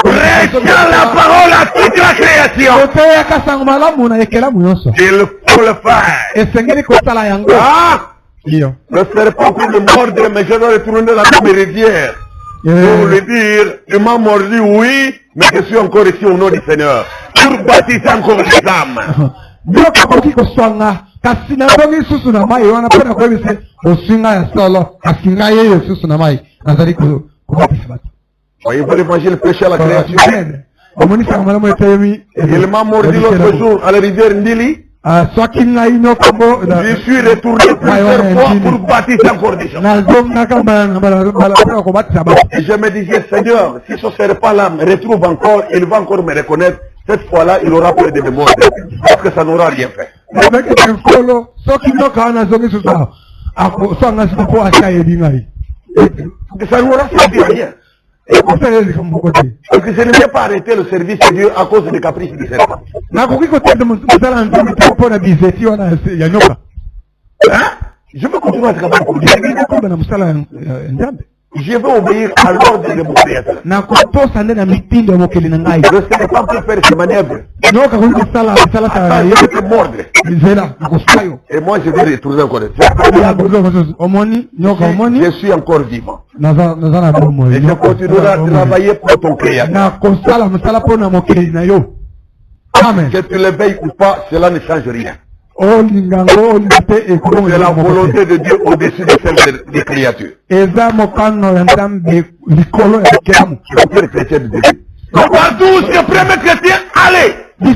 Prêchant la parole à toute la création. Il faut le faire. Ah! Le serpent peut me mordre, mais je dois retourner dans la rivière. Pour lui dire, tu m'as mordu, oui, mais je suis encore ici au nom du Seigneur. Pour baptiser encore les âmes. Voyez l'évangile prêché à la création. Il m'a mordu l'autre jour à la rivière Ndili. Je suis retourné plusieurs fois pour baptiser encore des gens. Et je me disais, Seigneur, si ce serpent-là me retrouve encore, il va encore me reconnaître. Cette fois-là, il aura peur de me mordre. Parce que ça n'aura rien fait. Ça n'aura servi à rien. Parce que je ne vais pas arrêter le service de Dieu à cause des caprices du serpent. Hein? Je veux continuer à travailler pour Dieu. Je veux obéir à l'ordre de mon Créateur. Le serpent peut faire ses manœuvres. Il peut te mordre. Et moi je vais retourner encore. Je suis encore vivant. Et je continuerai à travailler pour ton Créateur. Que tu le veilles ou pas, cela ne change rien. C'est la volonté de Dieu au-dessus de celle des créatures. Partout où ces premiers chrétiens allaient, ils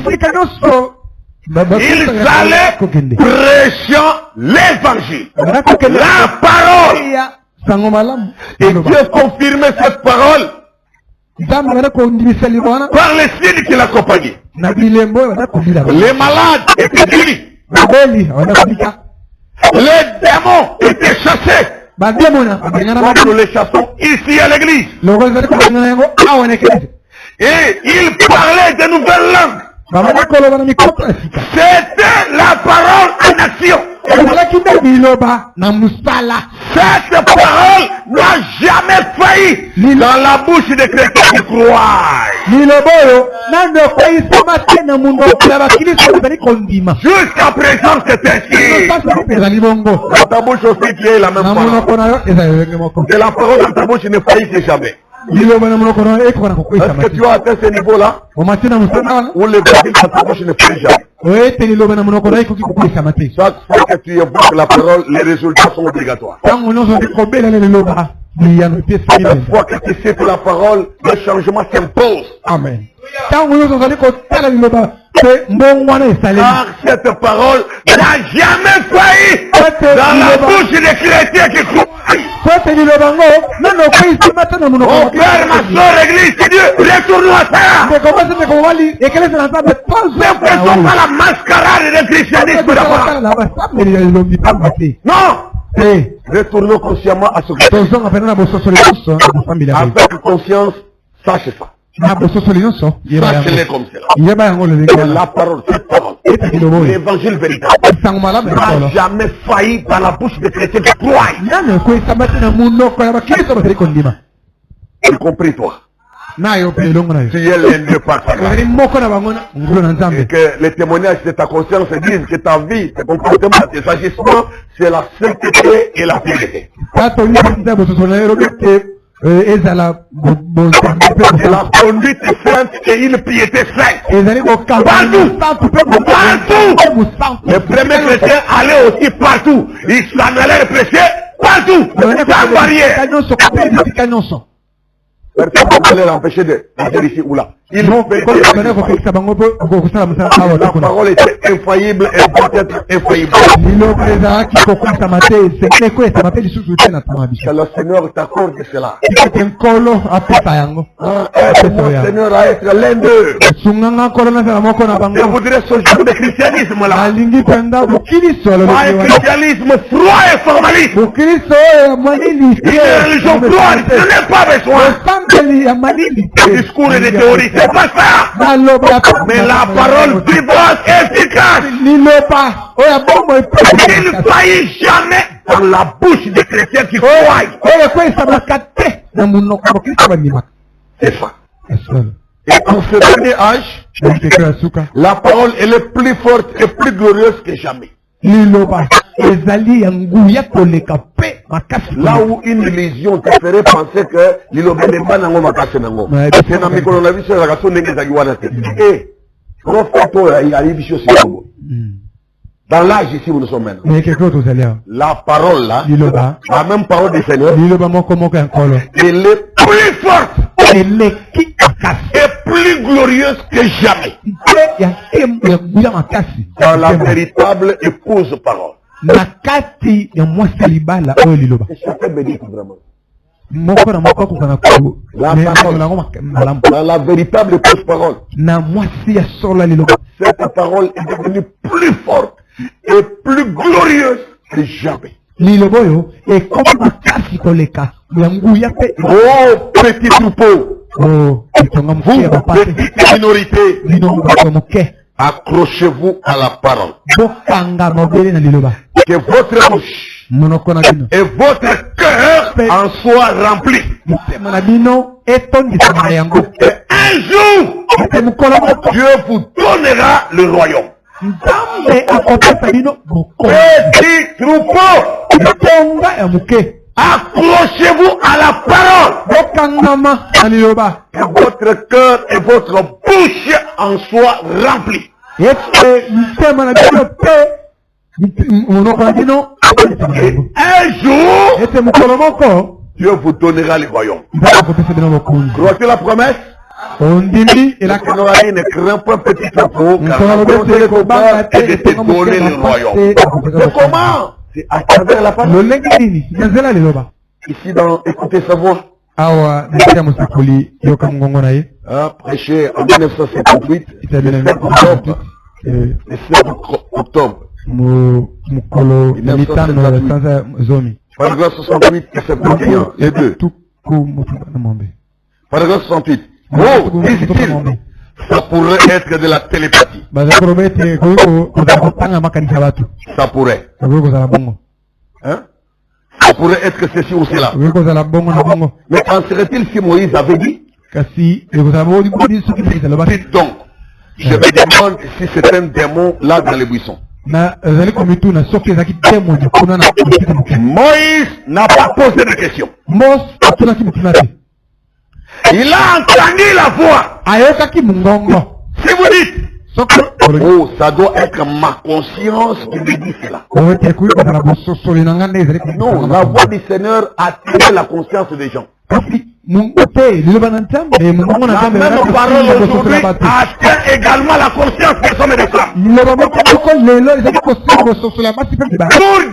allaient prêchant l'évangile, la parole. Et Dieu confirmait cette parole par les signes qui l'accompagnaient. Les malades étaient guéris. Les démons étaient chassés. Nous les chassons ici à l'église. Et ils parlaient de nouvelles langues. C'était la parole en action. Cette parole n'a jamais failli dans la bouche des chrétiens qui croient. Jusqu'à présent, c'est ainsi. Dans ta bouche aussi, tu es la même parole. Et la parole dans ta bouche ne faillit jamais. Est-ce que tu as atteint ce niveau-là? Où le verset dans ta bouche ne faillit jamais. Chaque fois que tu évoques la parole, les résultats sont obligatoires. Chaque fois que tu cites la parole, le changement s'impose. Amen. Car cette parole n'a jamais failli dans la bouche des chrétiens qui croient. Mon père, ma soeur, l'église, c'est Dieu, retournons à ça. Ne faisons pas la mascarade du christianisme d'abord. Non. Retournons consciemment à ce que avec conscience, sache ça. Sachez-les comme cela. La parole, cette parole, l'évangile véritable, n'a jamais failli dans la bouche des chrétiens qui croient. Y compris toi. Tu es l'un d'eux par ta grâce. Et que les témoignages de ta conscience disent que ta vie, tes comportements, tes agissements, c'est la sainteté et la pureté. Et la conduite sainte et une piété sainte. Partout. Les premiers chrétiens allaient aussi partout. Ils s'en allaient prêcher partout. Sans barrière. Personne ne peut l'empêcher de venir ici ou là. La parole était infaillible et doit être infaillible. Que le Seigneur t'accorde cela. Mon Seigneur à être l'un d'eux. Je voudrais ce genre de christianisme là. Pas un christianisme froid et formaliste. Une religion froide, je n'ai pas besoin. Des discours et des théories. C'est pas ça. Mais la parole vivante et efficace. Il ne faillit jamais dans la bouche des chrétiens qui croient. C'est ça. Et en ce dernier âge, la parole elle est plus forte et plus glorieuse que jamais. Là où une religion te ferait penser que l'ilobé n'est pas dans ma casse nango. C'est dans mes coronavirus la casse n'est pas guarda. Et prophète il arrive sur ce niveau. Dans l'âge ici où nous sommes maintenant. La parole là, la même parole du Seigneur, elle est plus forte. Elle est plus glorieuse que jamais. Dans la véritable épouse parole. Et chacun médite vraiment. Dans la véritable épouse parole. Cette parole est devenue plus forte et plus glorieuse que jamais. Oh, petit troupeau. Vous, petite minorité, accrochez-vous à la parole. Que votre bouche et votre cœur en soient remplis. Et un jour, Dieu vous donnera le royaume. Petit troupeau, accrochez-vous à la parole. Que votre cœur et votre bouche en soient remplis. Et un jour, Dieu vous donnera le royaume. Crois-tu la promesse? Ne crains pas petit troupeau, car la volonté de ton Père est de te donner le royaume. Mais comment? C'est à travers la parole. Ici dans Écoutez sa voix. Prêché en 1958, le 7 octobre. 1958. Paragraphe 68 et 71, les deux. Paragraphe 68. Oh, dit-il, ça pourrait être de la télépathie. Ça pourrait. Hein? Ça pourrait être ceci ou cela. Mais qu'en serait-il si Moïse avait dit? Dites donc, je me demande si c'est un démon là dans les buissons. Moïse n'a pas posé de question. Il a entendu la voix. Si vous dites, oh, ça doit être ma conscience qui me dit cela. Non, la voix du Seigneur a attiré la conscience des gens. La même parole aujourd'hui atteint également la conscience des hommes et des femmes. Pour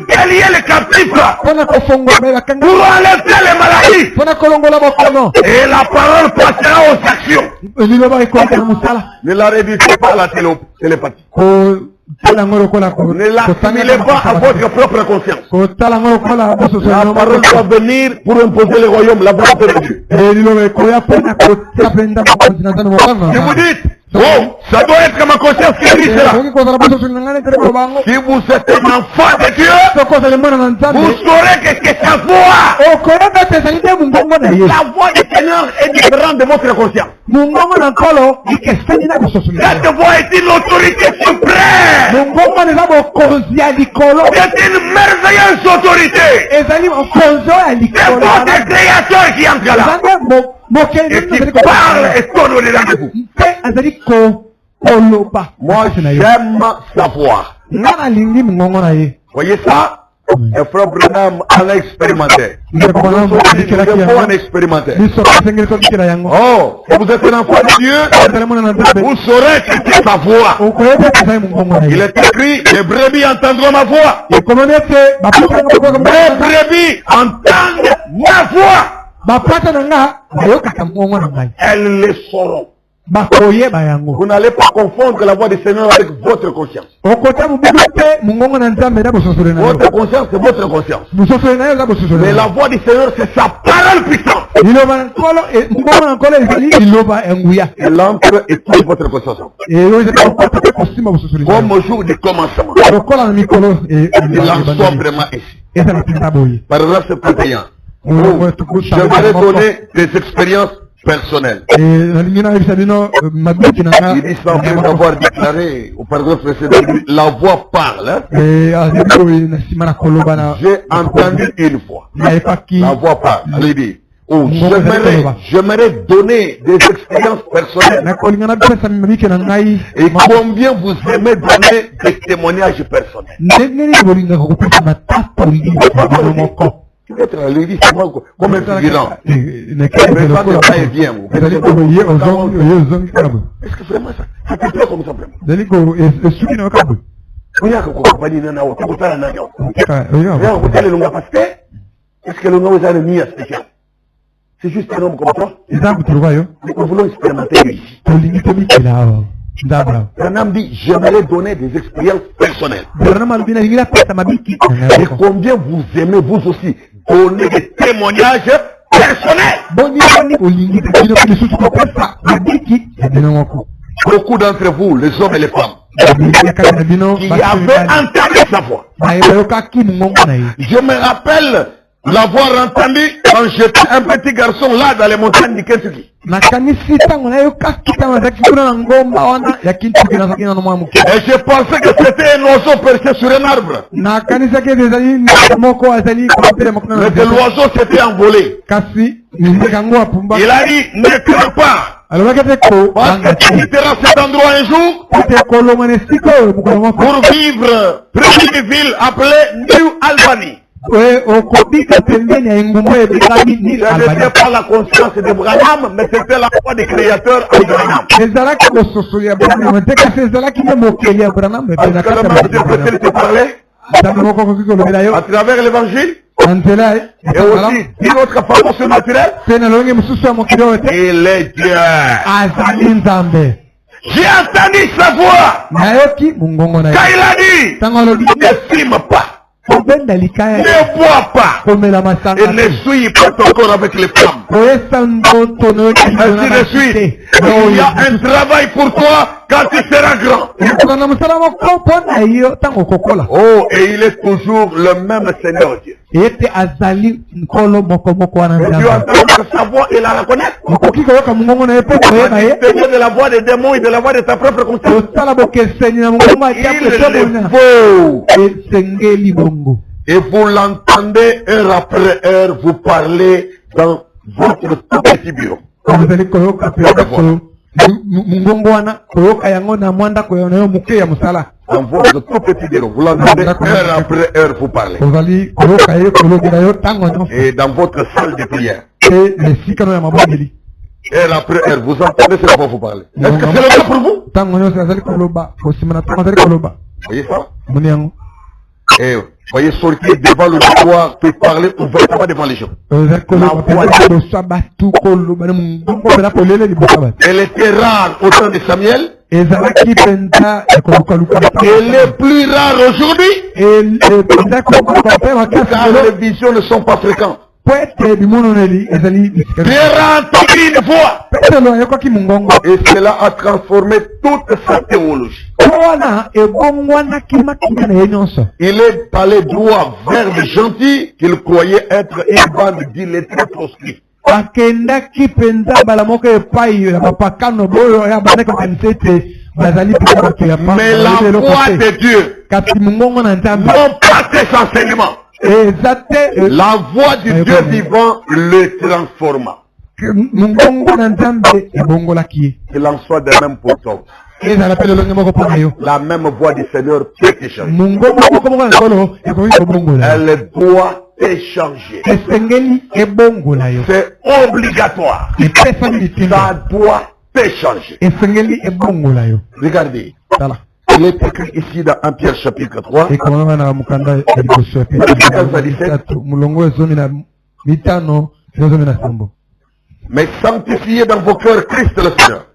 délier les captifs, pour enlever les maladies. Et la parole passera aux actions. Ne la réduisez pas à la télépathie. Ne l'assimilez pas à votre propre conscience. La parole doit venir pour imposer le royaume, la volonté de Dieu. Si vous dites, oh, ça doit être ma conscience qui dit cela. Si vous êtes un enfant de Dieu, vous saurez que c'est sa voix. La voix du Seigneur est différente de votre conscience. Cette voix est une autorité suprême. C'est une merveilleuse autorité. C'est votre créateur qui entre là. Et qui parle et tourne au-dedans de vous. Moi, j'aime savoir. Voyez ça? Le frère Branham en a expérimenté. Il faut en expérimenter. Oh, si vous êtes un enfant de Dieu, vous saurez que c'est sa voix. Il est écrit, les brebis entendront ma voix. Les brebis entendent ma voix. Elles le sauront. Vous n'allez pas confondre la voix du Seigneur avec votre conscience. Votre conscience, c'est votre conscience. Mais la voix du Seigneur, c'est sa parole puissante. Elle entre et touche votre conscience. Comme au jour du commencement. Il en sombrement ici. Par exemple, c'est 31. J'aimerais donner des expériences personnelles. Il dit ça après avoir déclaré au paragraphe précédent, la voix parle. J'ai entendu une fois. La voix parle. Il dit, oh, j'aimerais donner des expériences personnelles. Et combien vous aimez donner des témoignages personnels? Peut-être lui dit comme un figurant. Mais ça n'est pas bien. Est-ce que vraiment ça? Ça peut être comme ça vraiment? Est-ce que le nom est un ennemi spécial? C'est juste un homme comme toi. Nous voulons expérimenter ici. Branham dit, j'aimerais donner des expériences personnelles. Et combien vous aimez vous aussi donner des témoignages personnels? Beaucoup d'entre vous, les hommes et les femmes, qui avaient entendu sa voix. Je me rappelle l'avoir entendu quand j'étais un petit garçon là dans les montagnes du Kentucky. Et je pensais que c'était un oiseau perché sur un arbre. Mais que l'oiseau s'était envolé. Il a dit, ne crains pas. Parce que tu quitteras cet endroit un jour pour vivre près d'une ville appelée New Albany. Ce n'était pas la conscience de Branham, mais c'était la voix du créateur Abraham. À travers l'évangile et aussi une autre façon surnaturelle, il est Dieu. J'ai entendu sa voix quand il a dit, ne fume pas, ne bois pas et ne suis pas ton corps avec les femmes. Ainsi de suite. Il y a un travail pour toi quand tu seras grand. Oh, et il est toujours le même Seigneur Dieu. Et tu entends sa voix et la reconnaître. Tu de la voix des démons et de la voix de ta propre conscience. Il faut. Et vous l'entendez heure après heure vous parler dans votre tout petit bureau. Dans votre tout petit bureau, vous l'entendez heure après heure vous parler. Et dans votre salle de prière, heure après heure, vous entendez cette voix vous parler. Est-ce que c'est le cas pour vous? Voyez ça? Et voyez sortir devant l'auditoire pour parler ouvertement devant les gens. Elle était rare au temps de Samuel. Elle est plus rare aujourd'hui. Car les visions ne sont pas fréquentes. Pierre a entendu une voix. Et cela a transformé toute sa théologie. Il est allé droit vers les gentils qu'il croyait être une bande d'illettrés proscrits. Mais la voix de Dieu, non pas ses enseignements, la voix du Dieu vivant le transforma. Qu'il en soit de même pour toi. La même voix du Seigneur peut te changer. Elle doit te changer. C'est obligatoire. Ça doit te changer. Regardez. Il est écrit ici dans 1 Pierre chapitre 3. Mais sanctifiez dans vos cœurs Christ le Seigneur.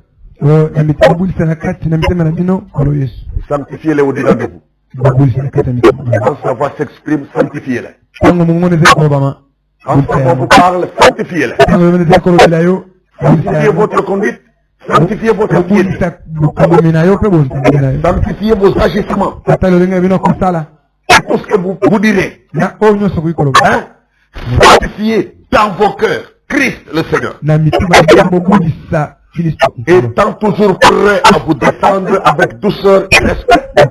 Sanctifiez-les au-dedans de vous. Quand sa voix s'exprime, sanctifiez-les. Quand sa voix vous parle, sanctifiez-les. Sanctifiez votre conduite. Sanctifiez votre piété. Sanctifiez vos agissements. Tout ce que vous direz. Sanctifiez dans vos cœurs Christ le Seigneur. Étant toujours prêt à vous défendre avec douceur et respect. Et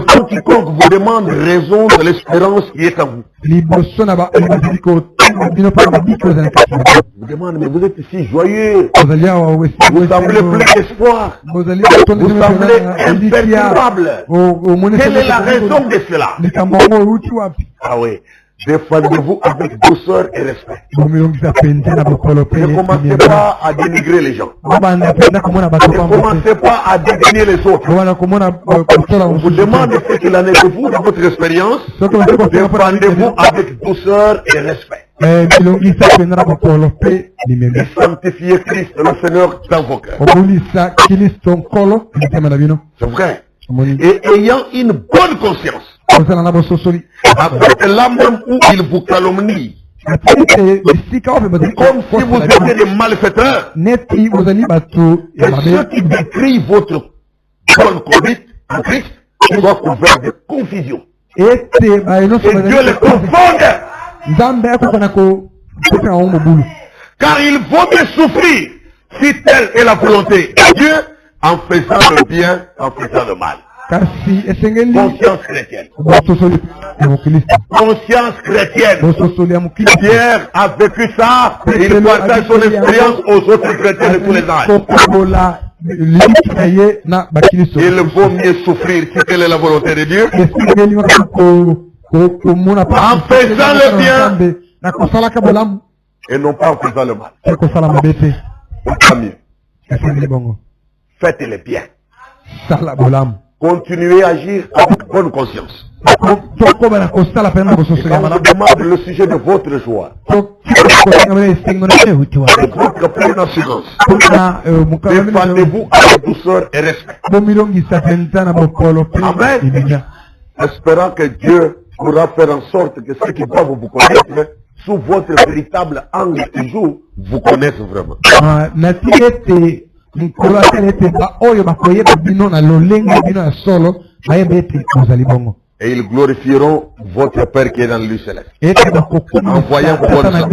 tout quiconque vous demande raison de l'espérance qui est en vous. Vous demande, mais vous êtes si joyeux. Vous semblez plein d'espoir. Vous semblez imperturbable. Quelle est la raison de cela? Ah oui. Défendez-vous avec douceur et respect. Ne commencez pas à dénigrer les gens. Ne commencez pas à dédaigner les autres. On vous demande ce qu'il en est de vous, de votre expérience. Défendez-vous avec douceur et respect. Et sanctifiez Christ le Seigneur dans vos cœurs. C'est vrai. Et ayant une bonne conscience. Avec la même où il vous calomnie. Comme si vous étiez des malfaiteurs. Et ceux qui décrivent votre bonne conduite en Christ soient couverts de confusion. Et Dieu les confonde. Car il vaut mieux souffrir si telle est la volonté de Dieu en faisant le bien, en faisant le mal. Conscience chrétienne. Conscience chrétienne. Pierre a vécu ça. Il partage son expérience aux autres chrétiens de tous les âges. Il vaut mieux souffrir si telle est la volonté de Dieu. En faisant le bien. Et non pas en faisant le mal. Tant mieux. Faites le bien. Continuez à agir avec bonne conscience. Et quand on vous demande le sujet de votre joie, votre pleine assurance, défendez-vous avec douceur et respect. Amen. Espérant que Dieu pourra faire en sorte que ceux qui doivent vous connaître, sous votre véritable angle du jour, vous connaissent vraiment. Et ils glorifieront votre Père qui est dans le céleste. En voyant vos bonnes œuvres.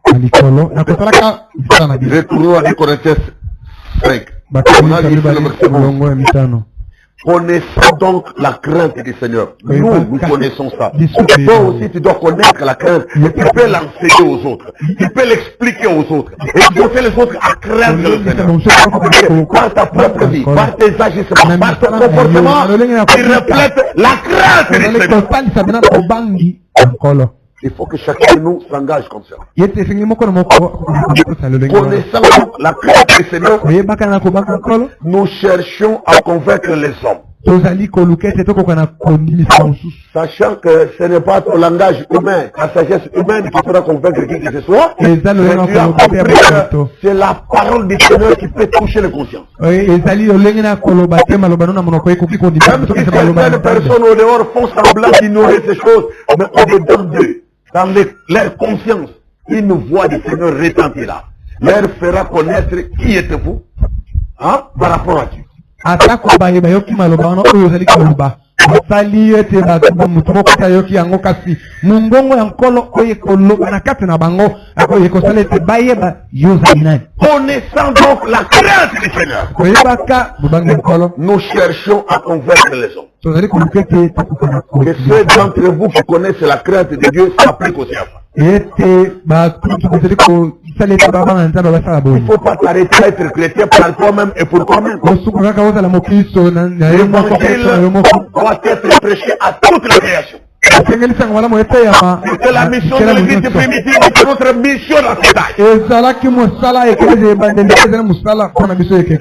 Retournons à 2 Corinthiens 5. On a lu le verset 11. Connaissons donc la crainte du Seigneur. Nous connaissons ça. Toi aussi, tu dois connaître la crainte. Et tu peux l'enseigner aux autres. Tu peux l'expliquer aux autres. Et pousser les autres à craindre le Seigneur. Par ta propre vie, par tes agissements, par ton comportement, tu reflètes la crainte du Seigneur. Il faut que chacun de nous s'engage comme ça. Connaissant la crainte du Seigneur, nous cherchons à convaincre les hommes. Sachant que ce n'est pas ton langage humain, la sagesse humaine qui fera convaincre qui que ce soit. Mais tu as compris que c'est la parole du Seigneur qui peut toucher les consciences. Même si certaines personnes au dehors font semblant d'ignorer ces choses, mais au-dedans d'eux, dans leur conscience, une voix du Seigneur retentit là. Leur fera connaître qui êtes-vous, hein, par rapport à Dieu. Connaissant donc la crainte du Seigneur, nous cherchons à convaincre les hommes. Que ceux d'entre vous qui connaissent la crainte de Dieu s'appliquent aussi à ça. Il ne faut pas t'arrêter à être chrétien par toi-même et pour toi-même. L'évangile doit être prêché à toute la création. C'est la mission de l'église primitive, c'est notre mission dans cette âge.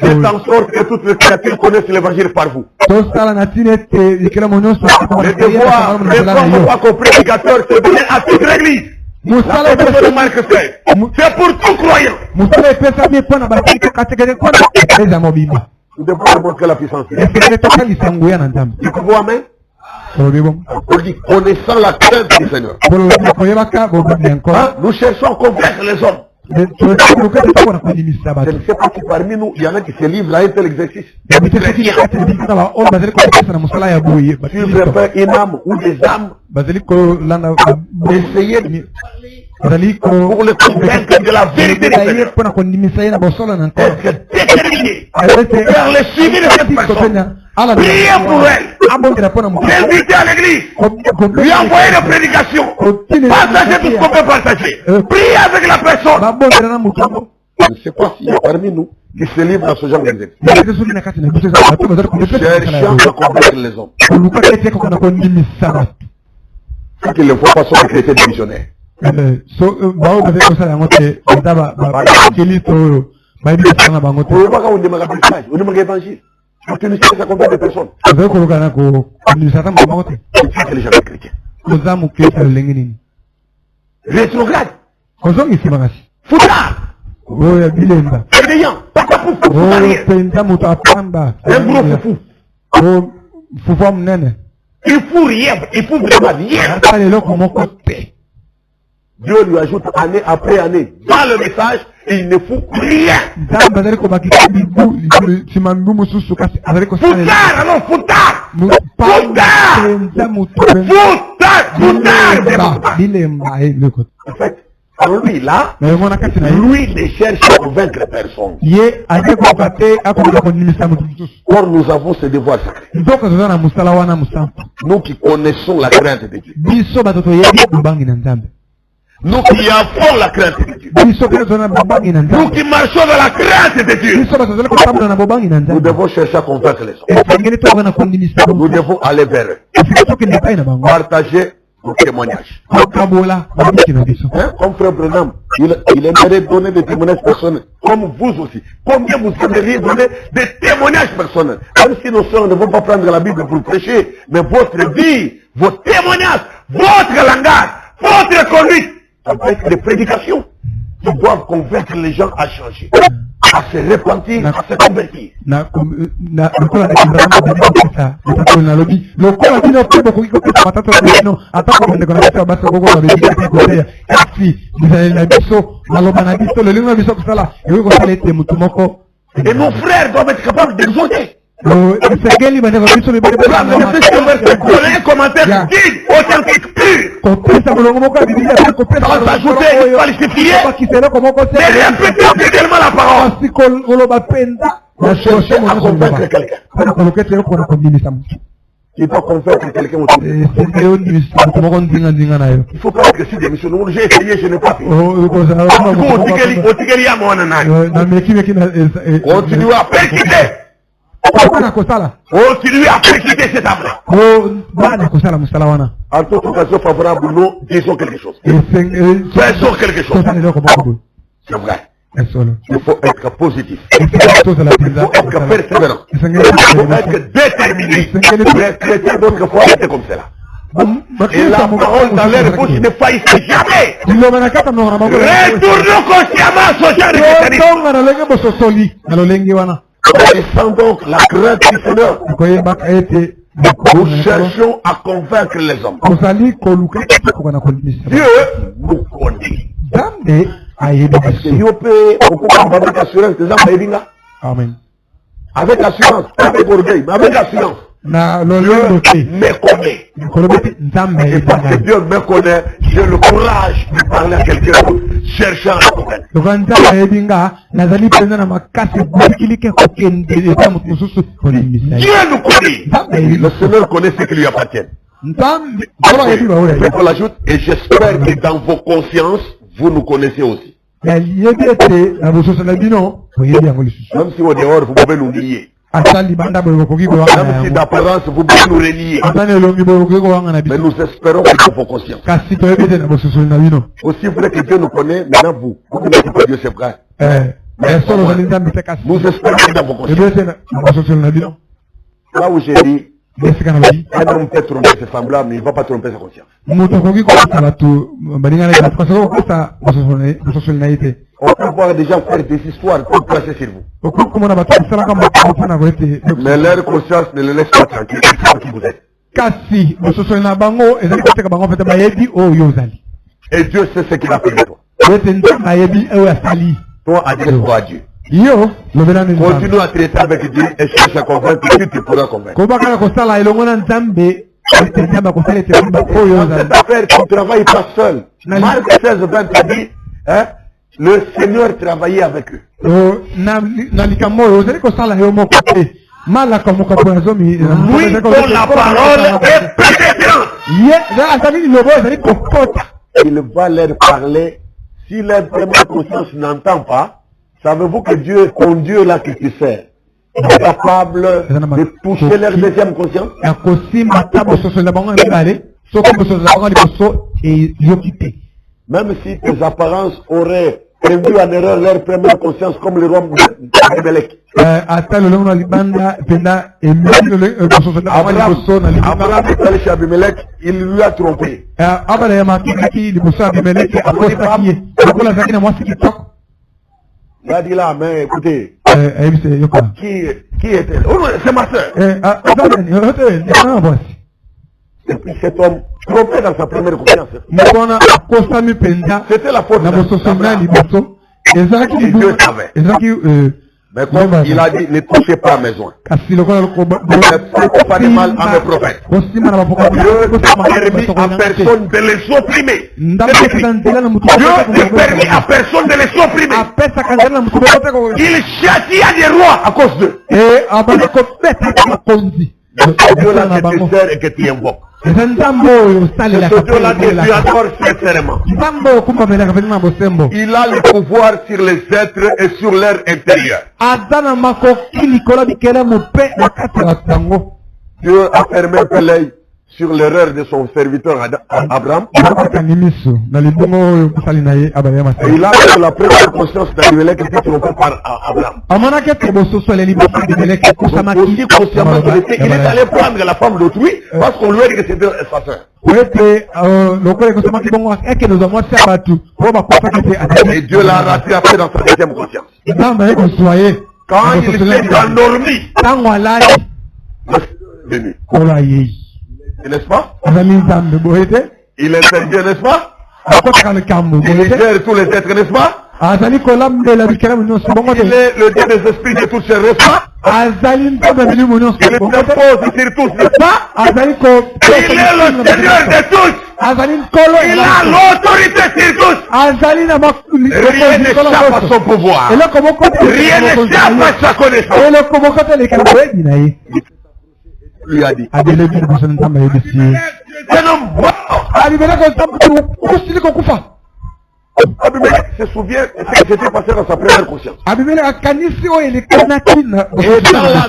C'est en sorte que toutes les créatures connaissent l'évangile par vous. Le devoir comme prédicateur, c'est donné à toute l'église. C'est pour tout croyant. Nous devons démontrer la puissance. Dites-vous amen. Connaissant la crainte du Seigneur. Nous cherchons à convaincre les hommes. Je ne sais pas si parmi nous, il y en a qui se livrent à un tel exercice. Suivre une âme ou des âmes, essayer pour le convaincre de la vérité du Seigneur. Être déterminé, faire le suivi de cette personne. Priez pour elle. L'inviter à l'église. Lui envoyer des prédications. Partagez tout ce qu'on peut partager. Priez avec la personne. Je ne sais pas s'il y a parmi nous qui se livrent à ce genre d'exercice. Cherchant à convaincre les hommes. Ce qu'il ne faut pas sont des chrétiens démissionnaires. Tu ne cherches à convaincre des personnes. C'est que les gens chrétiens. Rétrograde. Foutard. Fainéant. Pas quoi pour fou. Un gros fou. Il fout rien. Il fout vraiment rien. Dieu lui ajoute année après année dans le message et il ne fout rien. Foutard, alors foutard. En fait, alors lui là, lui ne cherche à convaincre personne. Or nous avons ce devoir sacré. Nous qui connaissons la crainte de Dieu. Nous qui avons la crainte de Dieu. Nous qui marchons dans la crainte de Dieu. Nous devons chercher à convaincre les hommes. Nous devons aller vers eux. Partager nos témoignages. Comme frère Branham, il aimerait donner des témoignages personnels. Comme vous aussi. Combien vous aimeriez donner des témoignages personnels? Même si nos soeurs ne vont pas prendre la Bible pour prêcher, mais votre vie, vos témoignages, votre langage, votre conduite, avec des prédications qui doivent convaincre les gens à changer, à se repentir, à se convertir. Et nos frères doivent être capables d'exhorter. Un commentaire guide, authentique, pur. Sans ajouter une falsifiée, mais répéter fidèlement la parole. On cherche à convaincre quelqu'un. Il faut convaincre quelqu'un autour de nous. Il faut pas que si des missions, j'ai essayé, je n'ai pas fait. Continue à persécuter. Continue à persécuter cet âme-là. En toute occasion favorable, nous disons quelque chose. Faisons quelque chose. C'est vrai. Il faut être positif. Il faut être persévérant. Il faut être déterminé. Les chrétiens d'autrefois étaient comme cela. Et la parole dans leur bouche ne faillisse jamais. Retournons consciemment à ce genre de mécanisme. Connaissant donc la crainte du Seigneur, nous cherchons à convaincre les hommes. Dieu nous connaît. Amen. Avec assurance, avec orgueil, mais avec assurance. Dieu me connaît. Et parce que Dieu me connaît, j'ai le courage de parler à quelqu'un d'autre, cherchant à convaincre. Dieu nous connaît. Le Seigneur connaît ce qui lui appartient. On l'ajoute, et j'espère que dans vos consciences, vous nous connaissez aussi. Même si au dehors, vous pouvez nous nier. Même si d'apparence, vous pouvez nous renier. Mais nous espérons que dans vos consciences. Aussi vrai que Dieu nous connaît, maintenant vous n'êtes pas Dieu, c'est vrai. Nous espérons que dans vos consciences. Là où j'ai dit, un homme peut tromper ses semblables, mais il ne va pas tromper sa conscience. On peut voir des gens faire des histoires pour passer sur vous. Mais leur conscience ne les laisse pas tranquilles. Ils savent qui vous êtes. Et Dieu sait ce qu'il a fait de toi. Toi, adresse-toi à Dieu. Continue à traiter avec Dieu et cherche à convaincre que tu pourras convaincre. Cette affaire, tu ne travailles pas seul. Marc 16, 20 a dit, hein, le Seigneur travaillait avec eux. Lui dont la parole est pénétrante. Il va leur parler. Si leur première conscience n'entend pas, savez-vous que Dieu, ton Dieu là que tu sers, est capable de toucher leur deuxième conscience? Même si tes apparences auraient induit en erreur leur première conscience comme le roi Abimelech. Abraham est allé chez Abimelech, il lui a trompé. Il a dit là, mais écoutez, qui était là? Oh, c'est ma soeur. Et puis cet homme trompé dans sa première conscience. C'était la faute d'Abraham. Et Dieu savait. Mais comme il a dit, ne touchez pas à mes oins. Ne faites pas de mal à mes prophètes. Dieu ne permet à personne de les opprimer. Dieu ne permet à personne de les opprimer. Il châtia des rois à cause d'eux. C'est Dieu là que tu sers et que tu invoques. C'est ce Dieu là que tu adores sincèrement. Il a le pouvoir sur les êtres et sur leur intérieur. Dieu a fermé un peu l'œil sur l'erreur de son serviteur Abraham. Et il a eu la première conscience d'Abimelech qui était trompé par Abraham. Aussi consciemment qu'il était, il est allé prendre la femme d'autrui parce qu'on lui a dit que c'était sa soeur. Et Dieu l'a rattrapé dans sa deuxième conscience. Quand il s'est endormi, n'est-ce pas? Il intervient, n'est-ce pas? Il gère tous les êtres, n'est-ce pas? Il est le Dieu des esprits de tous ces, n'est-ce pas? Il dépose sur tous, n'est-ce pas? Il est le Seigneur de tous. Il a l'autorité sur tous. Rien n'échappe à son pouvoir. Rien n'échappe à sa connaissance. Lui a dit. Un homme mort. Abimelech se souvient de ce qui s'était passé dans sa première conscience. Et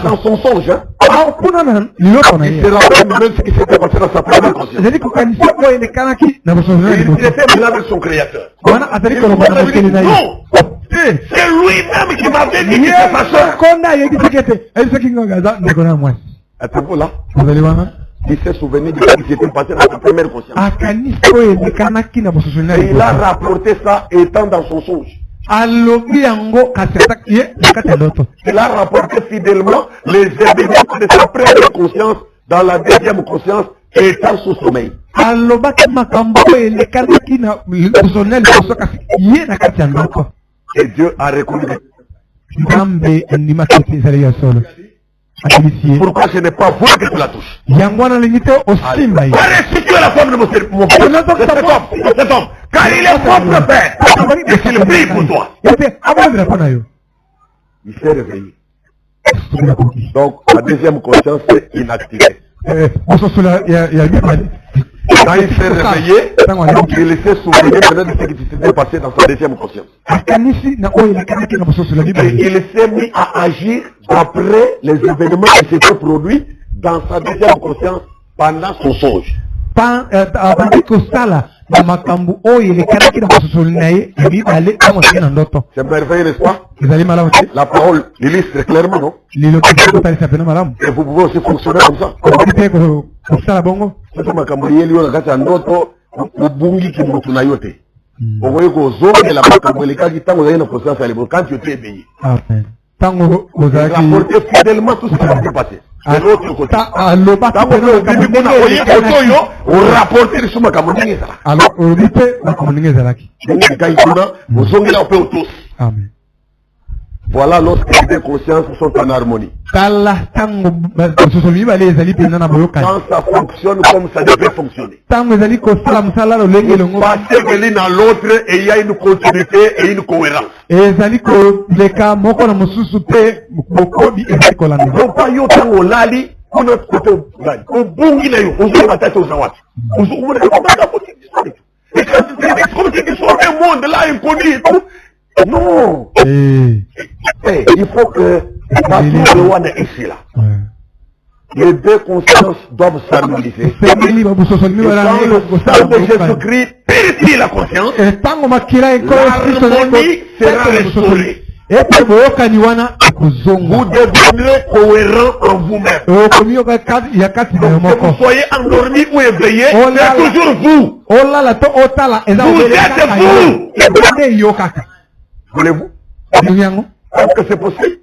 dans son songe, hein, il se rappelle même ce qui s'était passé dans sa première conscience. Il était là avec son créateur. Non, c'est lui-même qui m'avait dit que c'est sa soeur. Attends-vous là. Il s'est souvenu de ce qui s'était passé dans sa première conscience. Et il a rapporté ça étant dans son songe. Il a rapporté fidèlement les événements de sa première conscience dans la deuxième conscience étant sous sommeil. Et Dieu a reconnu. Pourquoi ce n'est pas vous que tu la touches? Restituez la forme de mon cet homme, car il est propre père. Et qu'il prie pour toi. Il s'est réveillé. Donc la deuxième conscience est inactivée. Quand il s'est réveillé, il s'est souvenu de ce qui s'était passé dans sa deuxième conscience. Et il s'est mis à agir d'après les événements qui s'étaient produits dans sa deuxième conscience pendant son songe. C'est merveilleux, n'est-ce pas? La parole l'illustre clairement, non? Et vous pouvez aussi fonctionner comme ça. Quand tu t'es éveillé, rapportez fidèlement tout ce qui s'est passé. De l'autre côté, voilà lorsque les deux consciences sont en harmonie. Quand ça fonctionne comme ça devait fonctionner. Parce que l'une à l'autre, et il y a une continuité et une cohérence. Non. Il faut que ici là. Les deux consciences doivent s'harmoniser. Et quand le sang de Jésus-Christ purifie la conscience, l'harmonie sera restaurée. Vous deviendrez cohérent en vous-même. Que vous soyez endormi ou éveillé, c'est toujours vous. Vous êtes vous. Voulez-vous? Est-ce que c'est possible?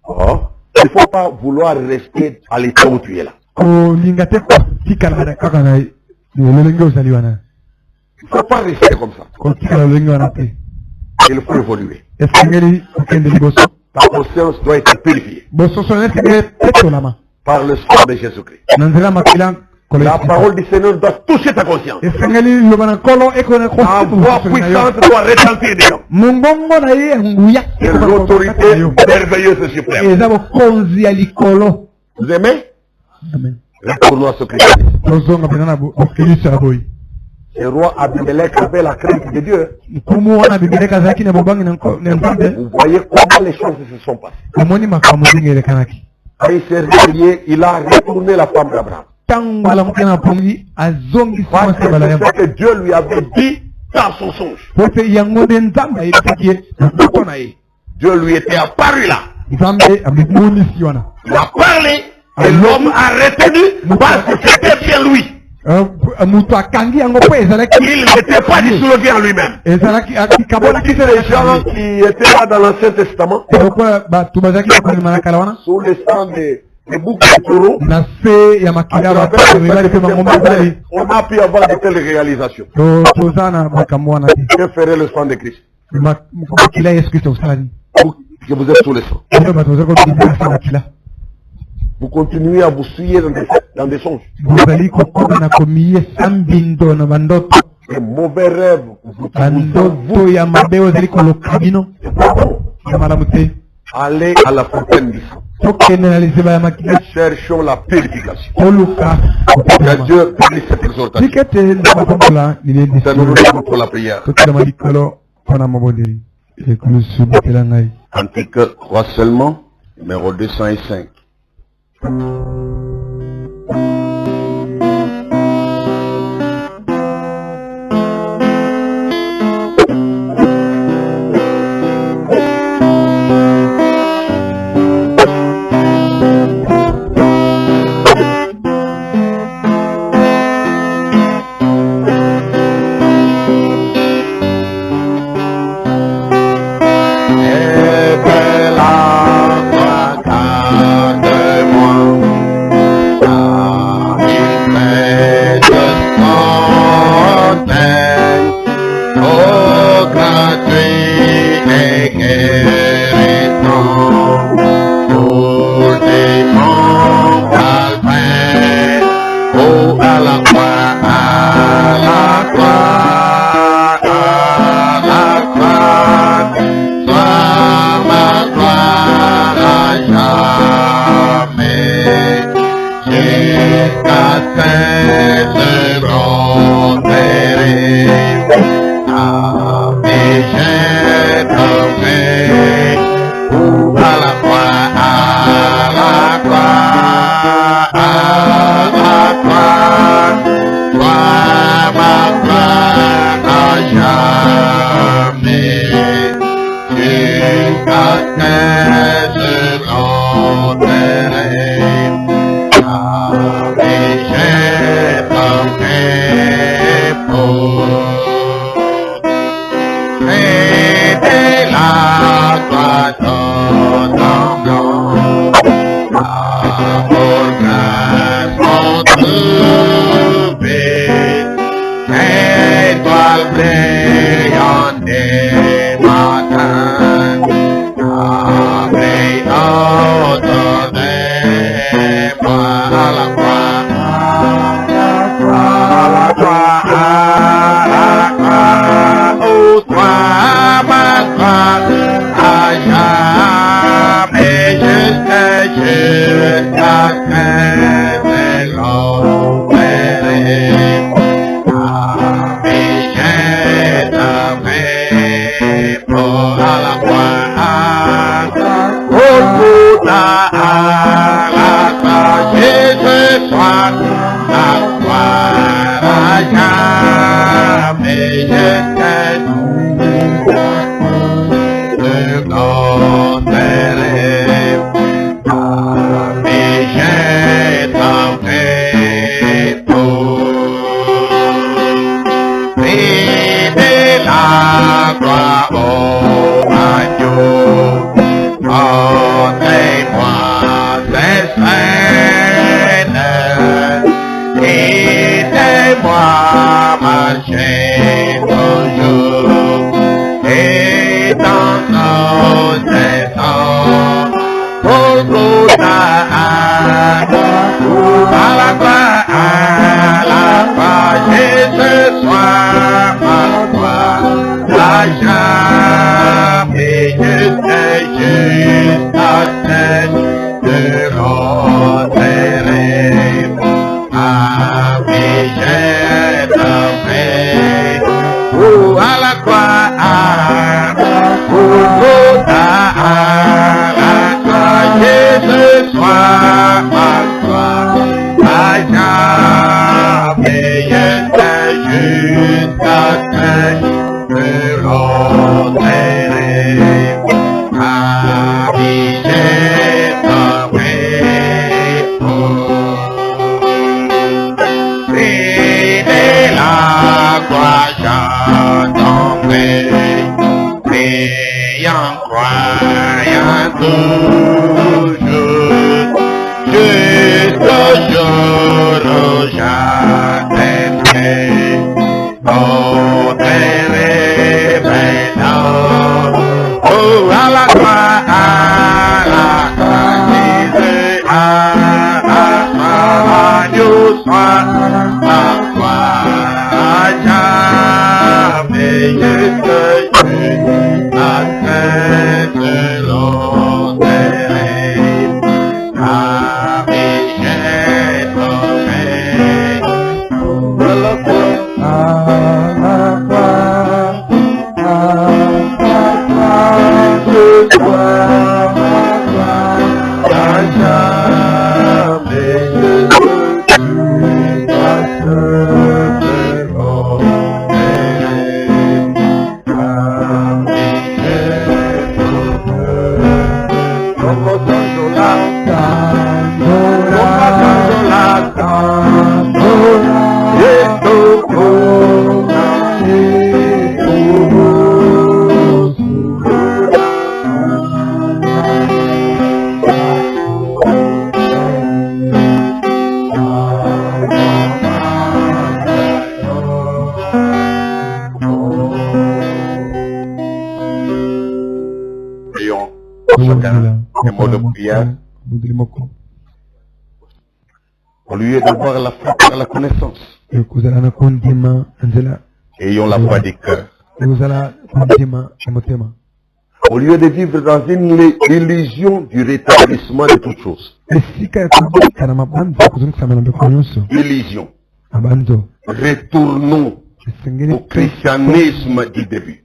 Oh. Il ne faut pas vouloir rester à l'état où tu es là. Il ne faut pas rester comme ça. Il faut évoluer. Ta conscience doit être purifiée par le sang de Jésus-Christ. La parole du Seigneur doit toucher ta conscience. La voix puissante doit retentir dedans. C'est l'autorité merveilleuse et suprême. Vous aimez? Retournons à ce Christ. Le roi Abimelech avait la crainte de Dieu. Vous voyez comment les choses se sont passées. Quand il s'est réveillé, il a retourné la femme d'Abraham. Parce que Dieu lui avait dit dans son songe. Dieu lui était apparu là. Il a parlé et l'homme a retenu parce que c'était bien lui. Il n'était pas dissolué en lui-même. Les gens qui étaient là dans l'Ancien Testament, sous le sang des boucs de taureau, on a pu avoir de telles réalisations. Que ferait le sang de Christ? Que vous êtes sous le sang. Vous continuez à vous souiller dans des songes. Les mauvais rêves. Allez à la fontaine du sang. Cherchons la purification. Que Dieu bénisse cette exhortation. C'est nous pour la prière. Cantique 3 seulement, numéro 205. chacun des mots de prière. Au lieu d'avoir la foi par la connaissance, ayons la foi du cœur. Au lieu de vivre dans une illusion du rétablissement de toutes choses. Illusion. Retournons au christianisme du début.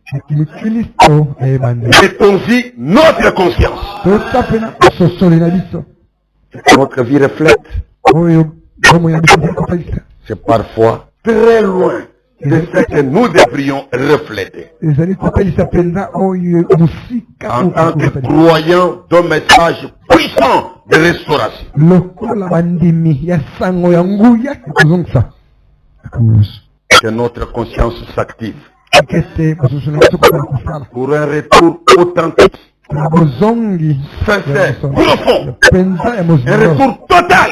Mettons-y notre conscience. Notre vie reflète. C'est parfois très loin de ce que nous devrions refléter. En tant que croyants d'un message puissant de restauration. Que notre conscience s'active pour un retour authentique, sincère, profond, un retour total.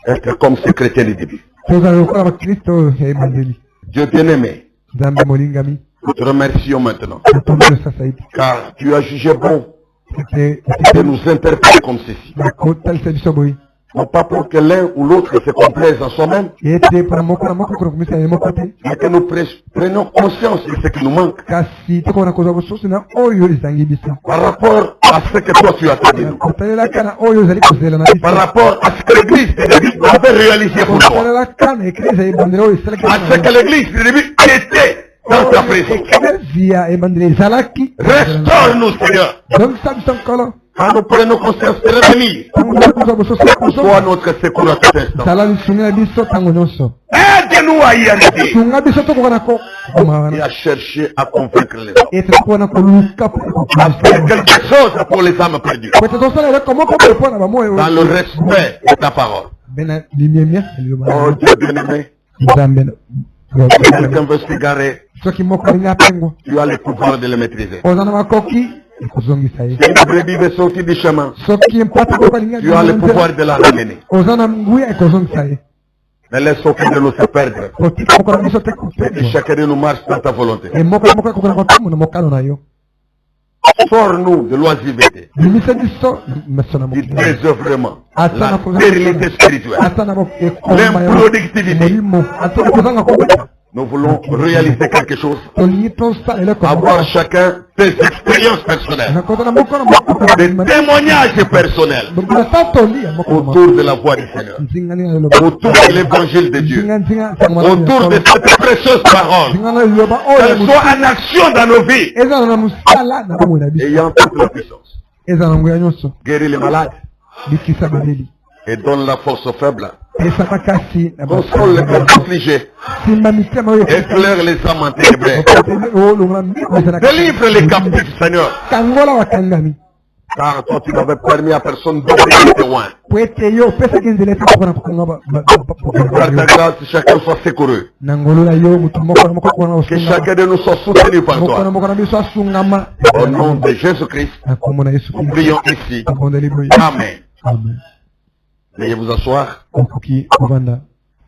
Être comme ces chrétiens du début. Dieu bien-aimé, nous te remercions maintenant, car tu as jugé bon de nous interpeller comme ceci. Non pas pour que l'un ou l'autre se complaise en soi-même, mais que nous prenions conscience de ce qui nous manque par rapport à ce que toi tu as fait de nous, par rapport à ce que l'église de début avait réalisé pour toi, à ce que l'église de début était dans ta présence. Restaure-nous, Seigneur. Quand nous prenons conscience de revenir, sois notre secours à cet instant. Aide-nous à y arriver et à chercher à convaincre les autres, à faire quelque chose pour les âmes perdues, dans le respect de ta parole. Oh Dieu bien-aimé, si quelqu'un veut s'égarer, tu as le pouvoir de le maîtriser. Si une brebis veut sortir du chemin, tu as le pouvoir de la ramener. Ne laisse aucun de nous se perdre. Et que chacun de nous marche dans ta volonté. Sors-nous de l'oisiveté, du désœuvrement, la stérilité spirituelle, l'improductivité. Nous voulons réaliser quelque chose, avoir chacun des expériences personnelles, des témoignages personnels autour de la voix du Seigneur, autour de l'évangile de Dieu, autour de cette précieuse parole, qu'elle soit en action dans nos vies, ayant toute la puissance. Guéris les malades et donne la force aux faibles. Console les cœurs affligés. Éclaire les âmes enténébrées. Délivre les captifs, Seigneur. Car toi, tu n'avais permis à personne d'autre de témoin. Par ta grâce, chacun soit secouru. Que chacun de nous soit soutenu par toi. Au nom de Jésus-Christ, nous prions ici. Amen. Veuillez vous asseoir.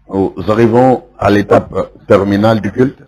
Nous arrivons à l'étape terminale du culte.